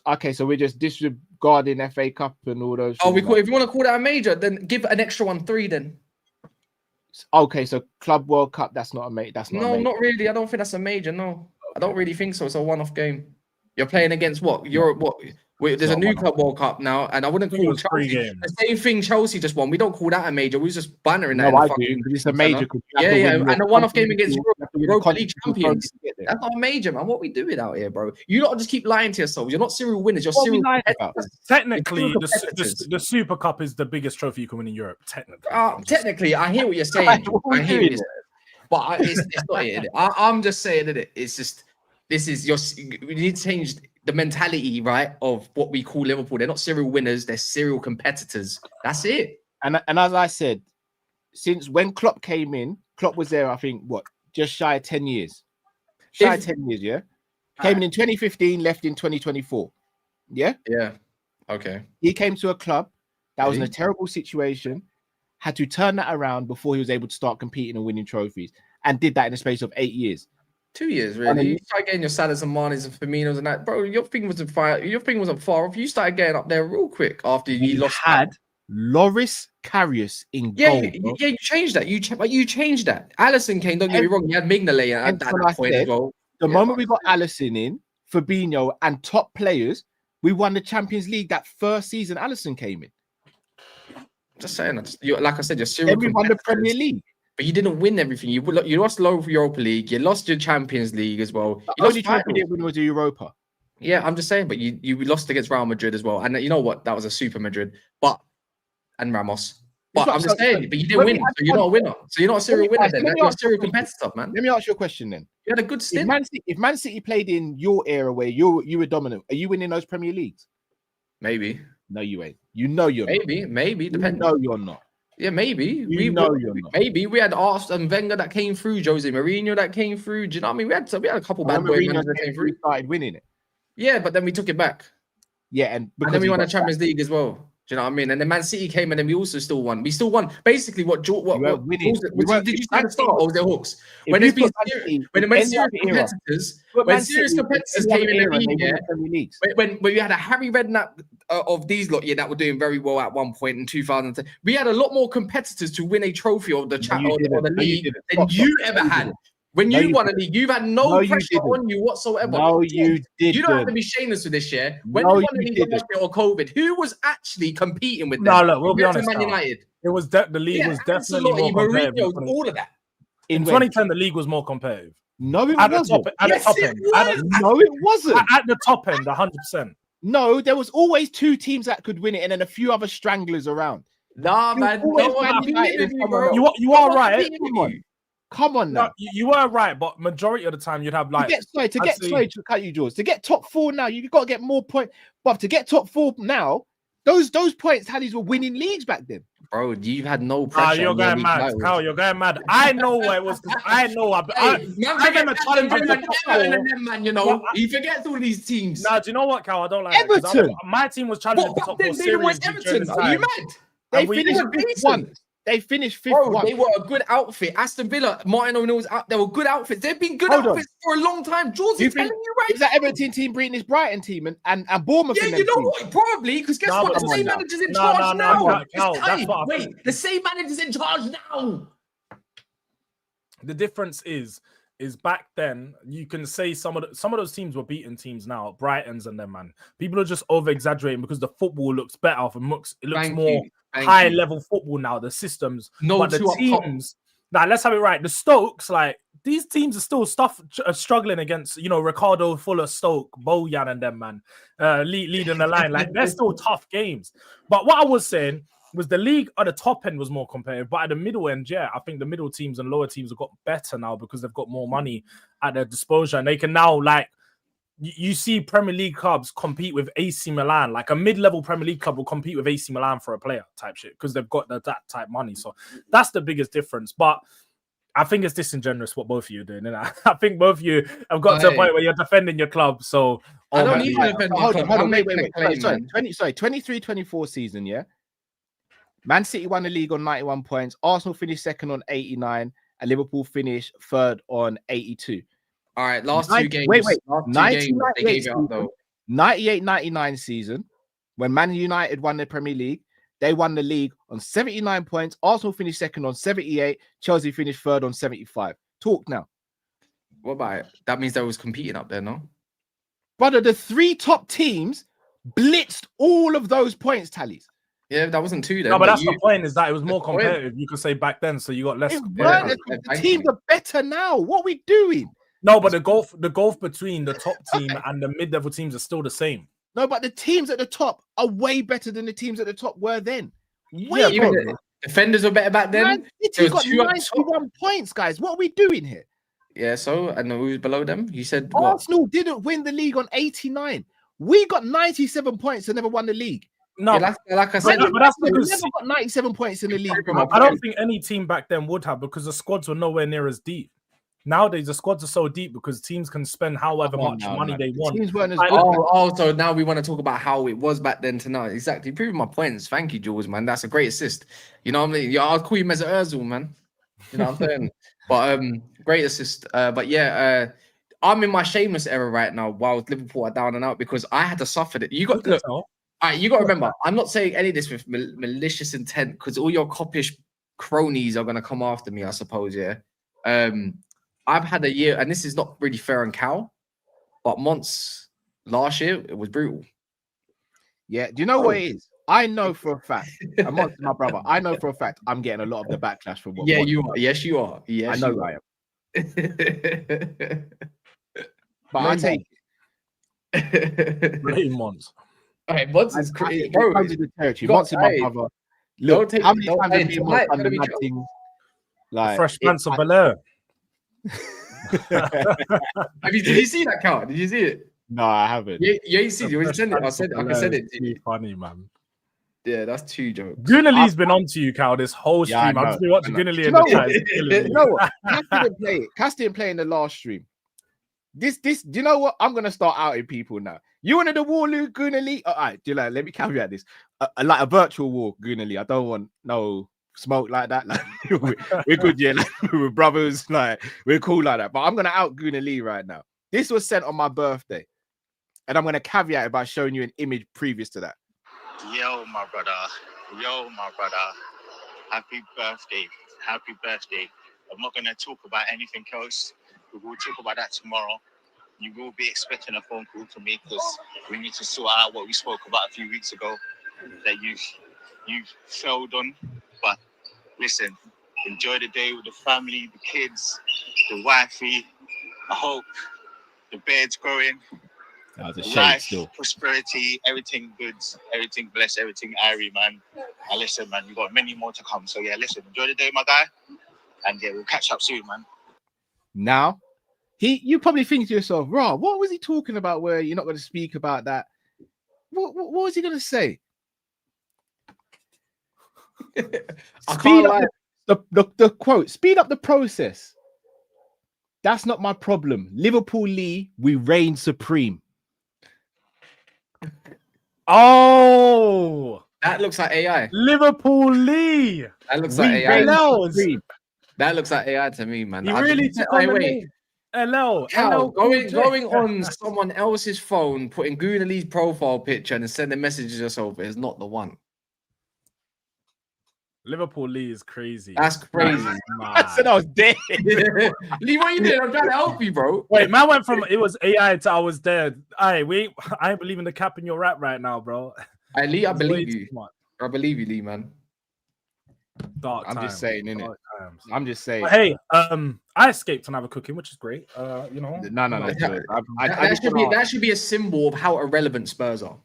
Okay, so we're just disregarding FA Cup and all those. Oh, if you want to call that a major, then give an extra one 3 then. Okay, so Club World Cup, that's not a major. That's not. No, not really. I don't think that's a major. No, I don't really think so. It's a one-off game. You're playing against what? There's a new Club World Cup now, and I wouldn't call Chelsea the same thing Chelsea just won. We don't call that a major. We was just bannering that. No, I do, because it's a major. Yeah, and a one-off game against Europa League champions. That's not a major, man. What are we doing out here, bro? You don't just keep lying to yourselves. You're not serial winners. You're serial competitors. Technically, the Super Cup is the biggest trophy you can win in Europe. Technically, I hear what you're saying. I hear what you're saying. But it's not it. I'm just saying that it's just. We need to change the mentality, right, of what we call Liverpool. They're not serial winners, they're serial competitors. That's it. And as I said, since when Klopp came in, Klopp was there, I think, just shy of 10 years. Yeah? Came in 2015, left in 2024. Yeah? Yeah. Okay. He came to a club that was in a terrible situation, had to turn that around before he was able to start competing and winning trophies, and did that in the space of 8 years. 2 years, really. You start getting your Salahs and Manes and Firminos and that, bro. Your thing wasn't far. Your thing wasn't far off. You started getting up there real quick after you lost. Had Loris Karius in goal. Yeah, you changed that. You changed that. Alisson came. Don't get me wrong. You had Mignolet at that point as well. The moment we got Alisson in, Fabinho and top players, we won the Champions League that first season. Alisson came in. Just saying. Like I said, you're serious. We won the Premier League. But you didn't win everything. You lost Europa League. You lost your Champions League as well. The only trophy you didn't win was the Europa. Yeah, I'm just saying. But you lost against Real Madrid as well. And you know what? That was a super Madrid. And Ramos. But I'm just saying. But you didn't win. So you're not a winner. So you're not a serial winner then. You're a serial competitor, man. Let me ask you a question then. You had a good stint. If Man City played in your era where you were dominant, are you winning those Premier Leagues? Maybe. No, you ain't. You know you're not. Maybe. Depends. No, you're not. Yeah, maybe. You're not. Maybe we had Arsene Wenger that came through, Jose Mourinho that came through. Do you know what I mean? We had a couple bad boy managers that came through. Started winning it. Yeah, but then we took it back. Yeah, and then we won the Champions League as well. Do you know what I mean? And then Man City came, and then we also still won. We still won. Basically, did you say the start or was it Hawks? When serious competitors came in the league, when we had a Harry Redknapp of these lot, that were doing very well at one point in 2010. We had a lot more competitors to win a trophy of the league than you ever had. When you won a league, you've had no pressure on you whatsoever. No, you didn't. You don't have to be shameless with this year. When you won a league or COVID, who was actually competing with them? No, look, we'll be honest. Man United. It was the league was definitely more competitive. All of that. In 2010, the league was more competitive. No, it wasn't. At the top end. No, it wasn't. At the top end, 100%. No, there was always 2 teams that could win it, and then a few other stranglers around. Nah, man. You are right. Come on now. No, you were right, but majority of the time you'd have like to cut you, George. To get top 4 now, you've got to get more points. But to get top 4 now, those points Haddies were winning leagues back then. Bro, you've had no pressure. You're going mad, Carl. You're going mad. I know what it was. I know. Man, you know, he forgets all these teams. Nah, do you know what, Carl? I don't like Everton. My team was challenging the top 4 series. Everton. Are you mad? They finished 1. They finished fifth. Bro, they were a good outfit. Aston Villa, Martin O'Neill's out. They were good outfits. They've been good outfits for a long time. George is telling you right. Is that Everton team beating this Brighton team and Bournemouth? Yeah, you know what? Probably because guess what? The same manager's in charge now. Wait, the same manager's in charge now. The difference is back then you can say some of those teams were beating teams now, Brightons and them, man. People are just over exaggerating because the football looks better. It looks more high level football now. The systems, but the teams. Now let's have it right. The Stokes, like these teams are still struggling against, Ricardo, Fuller, Stoke, Bojan, and them, man, leading the line. Like they're still tough games. But what I was saying was the league at the top end was more competitive, but at the middle end, yeah, I think the middle teams and lower teams have got better now because they've got more money at their disposal, and they can now, like, you see Premier League clubs compete with AC Milan, like a mid-level Premier League club will compete with AC Milan for a player type shit because they've got that type money. So that's the biggest difference. But I think it's disingenuous what both of you are doing. And I think both of you have got to a point where you're defending your club. So I don't need to defend my club. Hold on, wait. Sorry, 23-24 season, yeah? Man City won the league on 91 points. Arsenal finished second on 89, and Liverpool finished third on 82. All right, last two games. Wait. 98-99 season, when Man United won the Premier League, they won the league on 79 points. Arsenal finished second on 78. Chelsea finished third on 75. Talk now. What about it? That means they was competing up there, no? Brother, the three top teams blitzed all of those points tallies. Yeah, that wasn't two then. No, but that's the point, is that it was more competitive. You could say back then, so you got less. The teams are better now. What are we doing? No, but the gulf between the top team and the mid-level teams are still the same. No, but the teams at the top are way better than the teams at the top were then. Defenders were better back then. Man, City got 91 points, guys. What are we doing here? Yeah, so and who's below them? You said Arsenal didn't win the league on 89. We got 97 points and never won the league. No, yeah, like I said, but that's because we never got 97 points in the league. I don't think any team back then would have, because the squads were nowhere near as deep. Nowadays, the squads are so deep because teams can spend however much money they want. Teams weren't as so now we want to talk about how it was back then to now. Exactly, proving my points. Thank you, Jules, man. That's a great assist. You know what I mean? Yeah, I'll call you Mesut Ozil, man. You know what I'm saying? But great assist. But yeah, I'm in my shameless era right now while Liverpool are down and out because I had to suffer it. You got to look. All right, you got to remember, I'm not saying any of this with malicious intent because all your Kop-Ish cronies are going to come after me, I suppose, yeah? I've had a year, and this is not really fair on Cal, but months last year, it was brutal. Yeah, do you know what it is? I know for a fact, and Monts, my brother, I know for a fact I'm getting a lot of the backlash from what you are. Yes, you are. Yes, I know I am. But I take it. Monts. Okay, Monts is crazy. Monts is the territory. Monts is my brother. Look, how many times have you done the mad thing? Like Fresh Prince of Bel-Air. Did you see that, Cal? Did you see it? No, I haven't. Yeah, you see it. I can send it to you. Funny, man. Yeah, that's two jokes. Gunali's been on to you, Cal, this whole stream. I've just been watching Gunali in the chat. You know what? Cass didn't play in the last stream. Do you know what? I'm gonna start outing people now. You wanted a war, Gunali? All right, let me caveat this. Like a virtual war, Gunali. I don't want no smoke like that. Like we're good, yeah. Like, we're brothers, like we're cool like that. But I'm gonna out Gunali right now. This was sent on my birthday, and I'm gonna caveat it by showing you an image previous to that. Yo, my brother. Happy birthday. Happy birthday. I'm not gonna talk about anything else. We will talk about that tomorrow. You will be expecting a phone call from me because we need to sort out what we spoke about a few weeks ago that you failed on. But listen, enjoy the day with the family, the kids, the wifey. I hope the bed's growing. Life, prosperity, everything good, everything blessed, everything airy, man. And listen, man, you got many more to come. So yeah, listen, enjoy the day, my guy. And yeah, we'll catch up soon, man. Now, you probably think to yourself, Raw, what was he talking about where you're not going to speak about that? What was he going to say? Speed up the quote, speed up the process. That's not my problem. Liverpool Lee, we reign supreme. Oh, that That looks like AI. Liverpool Lee. That looks like AI. LLs. That looks like AI to me, man. He really took on the name. LL. Going on someone else's phone, putting Goonalee's profile picture and sending messages us over is not the one. Liverpool Lee is crazy. That's crazy. I said I was dead. Lee, what you doing? I'm trying to help you, bro. Wait, man went from it was AI to I was dead. I ain't believing the cap in your rap right now, bro. Lee, I believe you. I believe you, Lee, man. I'm just saying, innit? I'm just saying. But hey, I escaped another cooking, which is great. You know. No. That should be a symbol of how irrelevant Spurs are.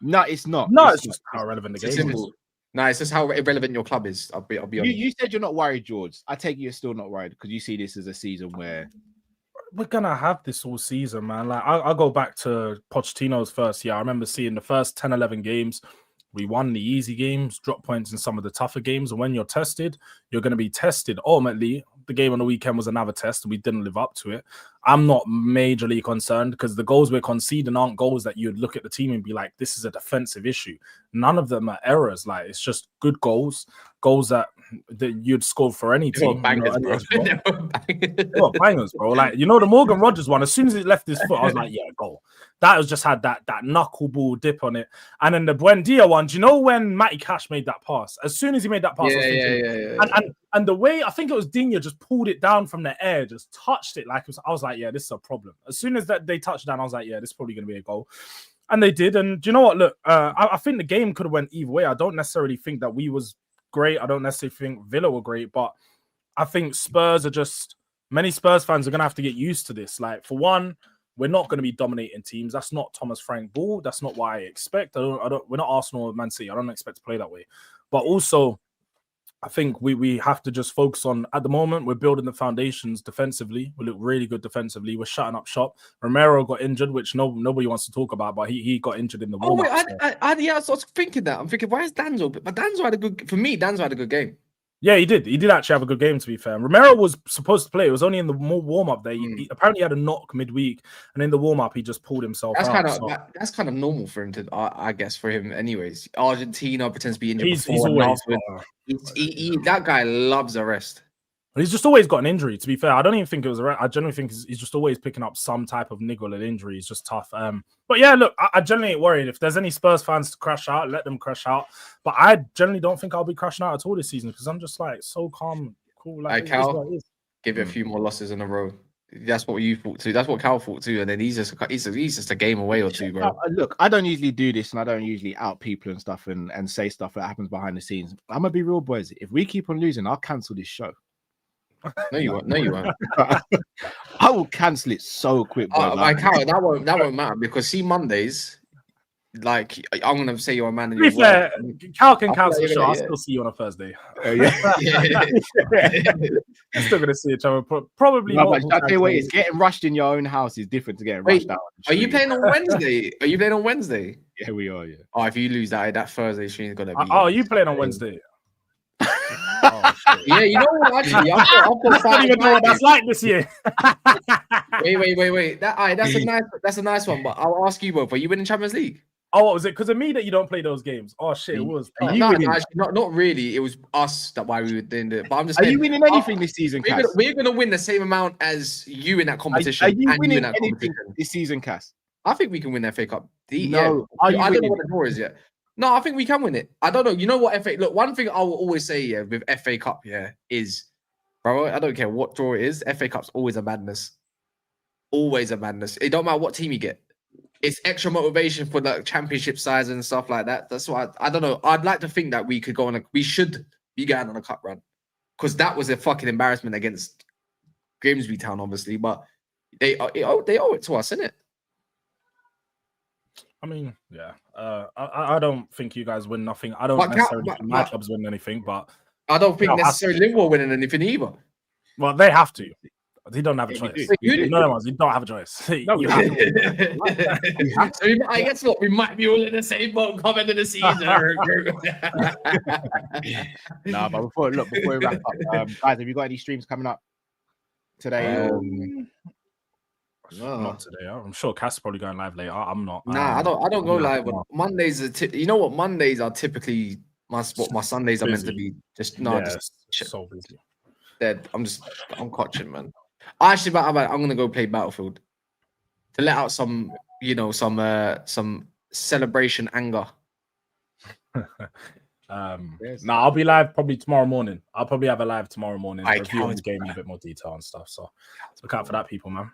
No, it's not. No, it's just how irrelevant the game is. No, it's just how irrelevant your club is. I'll be honest. You said you're not worried, George. I take it you're still not worried because you see this as a season where we're gonna have this all season, man. Like I'll go back to Pochettino's first year. I remember seeing the first 10, 11 games. We won the easy games, dropped points in some of the tougher games. And when you're tested, you're going to be tested. Ultimately, the game on the weekend was another test. And we didn't live up to it. I'm not majorly concerned because the goals we're conceding aren't goals that you'd look at the team and be like, this is a defensive issue. None of them are errors. Like, it's just good goals that you'd score for any team. Bangers, bro. Bangers, bro. Like, you know, the Morgan Rogers one, as soon as it left his foot, I was like, yeah, goal. That was just had that knuckleball dip on it. And then the Buendia one, do you know when Matty Cash made that pass? As soon as he made that pass, and the way, I think it was Digne just pulled it down from the air, just touched it like it was, I was like, yeah, this is a problem. As soon as they touched down, I was like, yeah, this is probably going to be a goal. And they did. And do you know what? Look, I think the game could have went either way. I don't necessarily think that we was great. I don't necessarily think Villa were great, but I think Spurs are just, many Spurs fans are going to have to get used to this. Like, for one, we're not going to be dominating teams. That's not Thomas Frank ball. That's not what I expect. We're not Arsenal or Man City. I don't expect to play that way. But also, I think we have to just focus on, at the moment, we're building the foundations defensively. We look really good defensively. We're shutting up shop. Romero got injured, which nobody wants to talk about, but he got injured in the warm-up. I was thinking that. I'm thinking, why is Danzo? But Danzo had a good game. Yeah, he did. He did actually have a good game, to be fair. And Romero was supposed to play. It was only in the warm-up there. He apparently had a knock midweek, and in the warm-up, he just pulled himself out. That's kind of normal for him to, I guess, for him anyways. Argentina pretends to be injured he's always that guy loves a rest. He's just always got an injury, to be fair. I don't even think it was a rest. I generally think he's just always picking up some type of niggle and injury. It's just tough. But yeah, look, I generally ain't worried. If there's any Spurs fans to crash out, let them crash out. But I generally don't think I'll be crashing out at all this season because I'm just like so calm, cool. Like, Cal, give it a few more losses in a row. That's what you thought too. That's what Cal thought too. And then he's just a game away or two, bro. Look, I don't usually do this, and I don't usually out people and stuff and say stuff that happens behind the scenes. I'm gonna be real, boys. If we keep on losing, I'll cancel this show. No, you won't. I will cancel it so quick. Cal, that won't matter because see Mondays. Like I'm gonna say you're a man. To be fair, Cal can cancel the show. I'll still see you on a Thursday. We're still gonna see each other. Probably. No, I tell you what, it's getting rushed in your own house is different to getting rushed out. Are you playing on Wednesday? Yeah, we are. Yeah. Oh, if you lose that Thursday stream is gonna be. Oh, are you playing on Wednesday? Yeah, you know what? Actually, I don't even know what that's like this year. Wait. That's a nice one. But I'll ask you both. Are you winning Champions League? Oh, what was it? Because of me that you don't play those games. Oh shit, it was. No, actually, not really. It was us that why we were doing it. But I'm just. Are you winning anything this season, Cass? We're gonna win the same amount as you in that competition. Are you winning anything this season, Cass? I think we can win the FA Cup. No, I don't know what the draw is yet. No, I think we can win it. I don't know. You know what, FA? Look, one thing I will always say, with FA Cup, is, bro, I don't care what draw it is. FA Cup's always a madness. Always a madness. It don't matter what team you get. It's extra motivation for the championship size and stuff like that. That's why I don't know. I'd like to think that we could go on. We should be going on a cup run because that was a fucking embarrassment against Grimsby Town, obviously. But they owe it to us, innit? I mean, yeah. I don't think you guys win nothing. I don't necessarily think my clubs win anything, but I don't think necessarily Liverpool winning anything either. Well, they have to. They don't have a choice. You don't have a choice. You have to. So I guess what we might be all in the same boat coming in the season. No, but before we wrap up, guys, have you got any streams coming up today? Not today. I'm sure Cass probably going live later. I'm not. Nah, I don't go live. Mondays you know what? Mondays are typically my Sundays are meant to be. Just so busy. Dead. I'm coaching, man. Actually, I'm gonna go play Battlefield to let out some celebration anger. I'll be live probably tomorrow morning. I'll probably have a live tomorrow morning. Review this game in a bit more detail and stuff. So look out for that, people, man.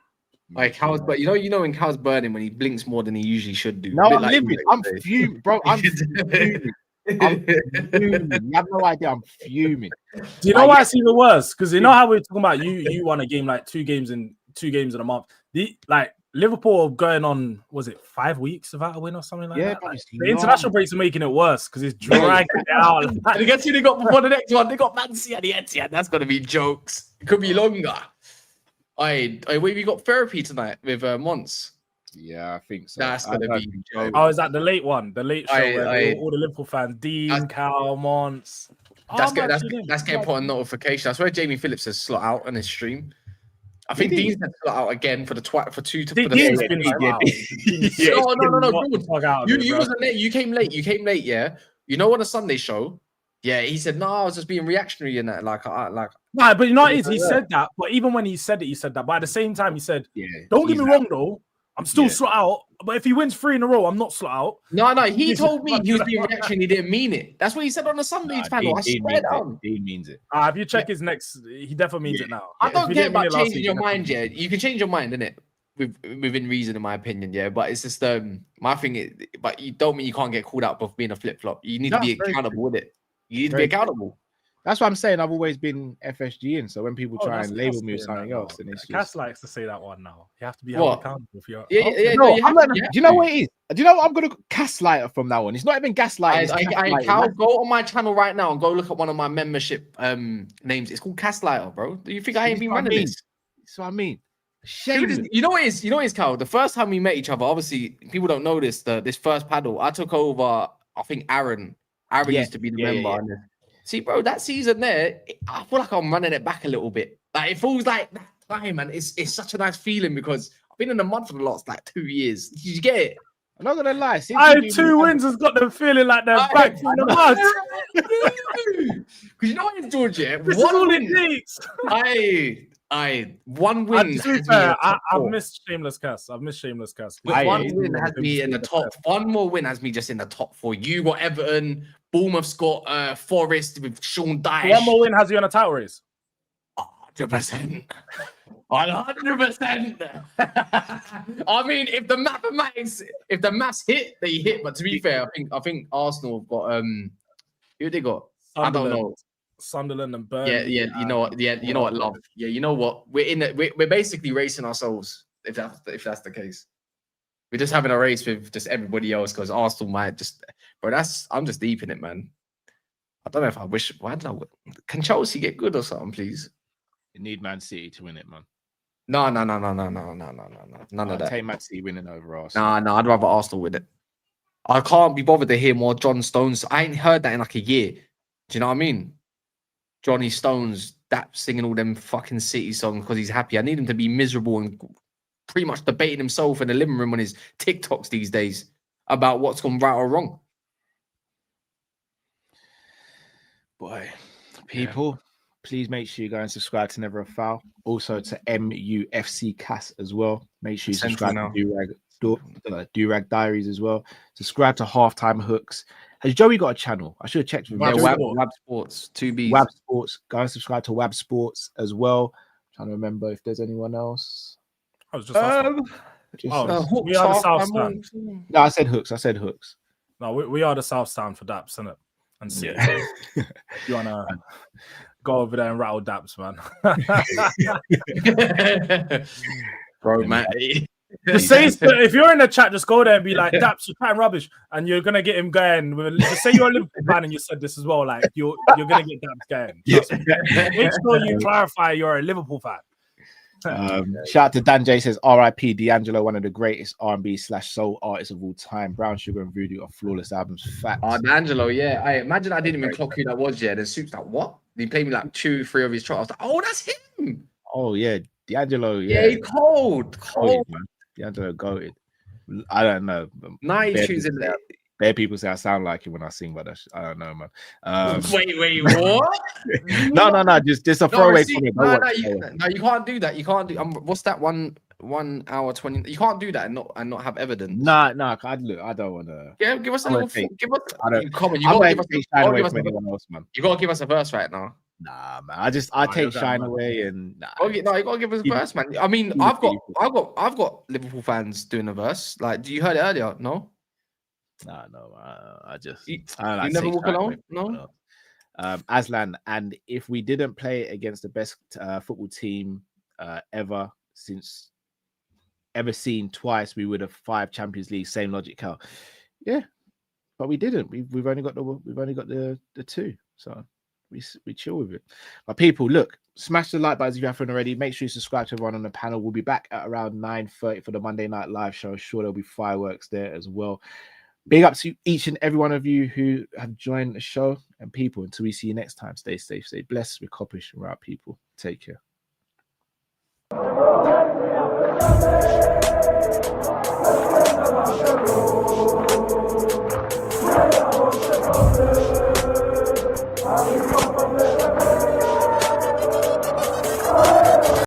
Like Cow's, but you know when Cow's burning when he blinks more than he usually should do. No, I'm livid. I'm fuming, bro. I'm fuming. You have no idea. I'm fuming. Do you know why it's even worse? Because you know how we're talking about you won a game like two games in a month. Liverpool going on, was it 5 weeks without a win or something like that? Like, the international breaks are making it worse because it's dragging it out. And guess who they got before the next one? They got Man City at the Etihad. That's gonna be jokes. It could be longer. We got therapy tonight with Mons. Yeah, I think so. That's gonna be jokes. Oh, is that the late one? The late show where all the Liverpool fans, Dean, Cal, Mons. That's getting put on notification. I swear Jamie Phillips has slot out on his stream. I think Dean's been slot out again for the two. Dean's been No. You wasn't late. You came late. Yeah. You know, on a Sunday show. Yeah, he said, "No, I was just being reactionary in that." Nah, but you know what it is? He said that. But even when he said that. But at the same time, he said, "Don't get me wrong, though. I'm still slot out. But if he wins 3 in a row, I'm not slot out." No. He told me he was being reactionary. He didn't mean it. That's what he said on the Sunday's panel. I swear down. Dean means it. If you check his next, he definitely means it now. I don't care about changing your mind. Yeah, you can change your mind, innit? Within reason, in my opinion. Yeah, but it's just my thing. But you don't mean you can't get called out for being a flip flop. You need to be accountable with it. You need to be accountable. That's what I'm saying. I've always been FSG, and so when people try and label me with something else, then it's Cass likes to say that one now. You have to be held accountable for your. Do you know what it is? Do you know what I'm gonna gaslight from now on? It's not even gaslighting. Cal, go on my channel right now and go look at one of my membership names. It's called Gaslighter, bro. Do you think I ain't been running this? That's what I mean. You know what it is, Cal. The first time we met each other, obviously people don't know this. This first paddle, I took over. I think Aaron used to be the member. Yeah. See, bro, that season there, I feel like I'm running it back a little bit. Like it feels like that time, man. It's such a nice feeling because I've been in the mud for the last 2 years. Did you get it? I'm not gonna lie. 2 wins has got them feeling like they're back in the mud. Because you know what, George? This is all it takes. One win. I've missed Shameless Cass. One win has me in the top. One more win has me just in the top 4. You got Everton. Bournemouth's got Forest with Sean Dyche. One more win has you on a title race. 100%. 100%. I mean, if the maths hit, they hit. But to be fair, I think Arsenal have got who they got? I don't know. Sunderland and Burnley. Yeah. You know what? Yeah, you know what? Love. Yeah, you know what? We're basically racing ourselves. If that's the case. We're just having a race with just everybody else because Arsenal might just, bro. I'm just deep in it, man. I don't know if I wish. Can Chelsea get good or something, please? You need Man City to win it, man. No. None of that. Take Man City winning over Arsenal. No. I'd rather Arsenal win it. I can't be bothered to hear more John Stones. I ain't heard that in like a year. Do you know what I mean? Johnny Stones singing all them fucking City songs because he's happy. I need him to be miserable and pretty much debating himself in the living room on his TikToks these days about what's gone right or wrong. Boy, people, please make sure you go and subscribe to Never a Foul. Also to MUFC Cass as well. Make sure you subscribe to Do-Rag Diaries as well. Subscribe to Halftime Hooks. Has Joey got a channel? I should have checked with him. Wab Sports, 2B. Wab Sports. Go and subscribe to Wab Sports as well. I'm trying to remember if there's anyone else. I was just we are the South Stand. No, I said Hooks. No, we are the South Stand for Daps, isn't it? And see, you wanna go over there and rattle Daps, man. Bro, man. Just say if you're in the chat, just go there and be like, Daps, you're chatting rubbish, and you're gonna get him going. Just say you're a Liverpool fan and you said this as well. Like you're gonna get Daps going. Make sure you clarify you're a Liverpool fan. Shout out to Dan J says R.I.P. D'Angelo, one of the greatest R&B/soul artists of all time. Brown Sugar and Voodoo are flawless albums. Facts. D'Angelo, yeah. I imagine I didn't even clock who that was yet. And Soup's like, what? He played me like 2-3 of his tracks. I was like, oh, that's him. Oh yeah, D'Angelo, yeah, cold. Man. D'Angelo goated. I don't know. Nice choosing that. Bare people say I sound like him when I sing, but I don't know, man. Wait, what? no, just a throwaway comment. No, you can't do that. You can't do. What's that 1 hour 20? You can't do that and not have evidence. No, I don't want to. Yeah, give us a little. Give us. I don't. Comment. You gotta gotta take shine away from anyone else, man. You gotta give us a verse right now. Nah, man. I take shine away and you gotta give us a verse, man. I mean, I've got Liverpool fans doing a verse. Like, do you heard it earlier? No. Nah, no. I you never walk alone. No. Aslan, and if we didn't play against the best football team ever seen twice, we would have 5 Champions League. Same logic, Cal. Yeah, but we didn't. We've only got the 2, so we chill with it. But people, look, smash the like button if you haven't already. Make sure you subscribe to everyone on the panel. We'll be back at around 9:30 for the Monday Night Live show. Sure, there'll be fireworks there as well. Big up to each and every one of you who have joined the show. And people, until we see you next time, stay safe, stay blessed. We're Kopish and we're out, people. Take care.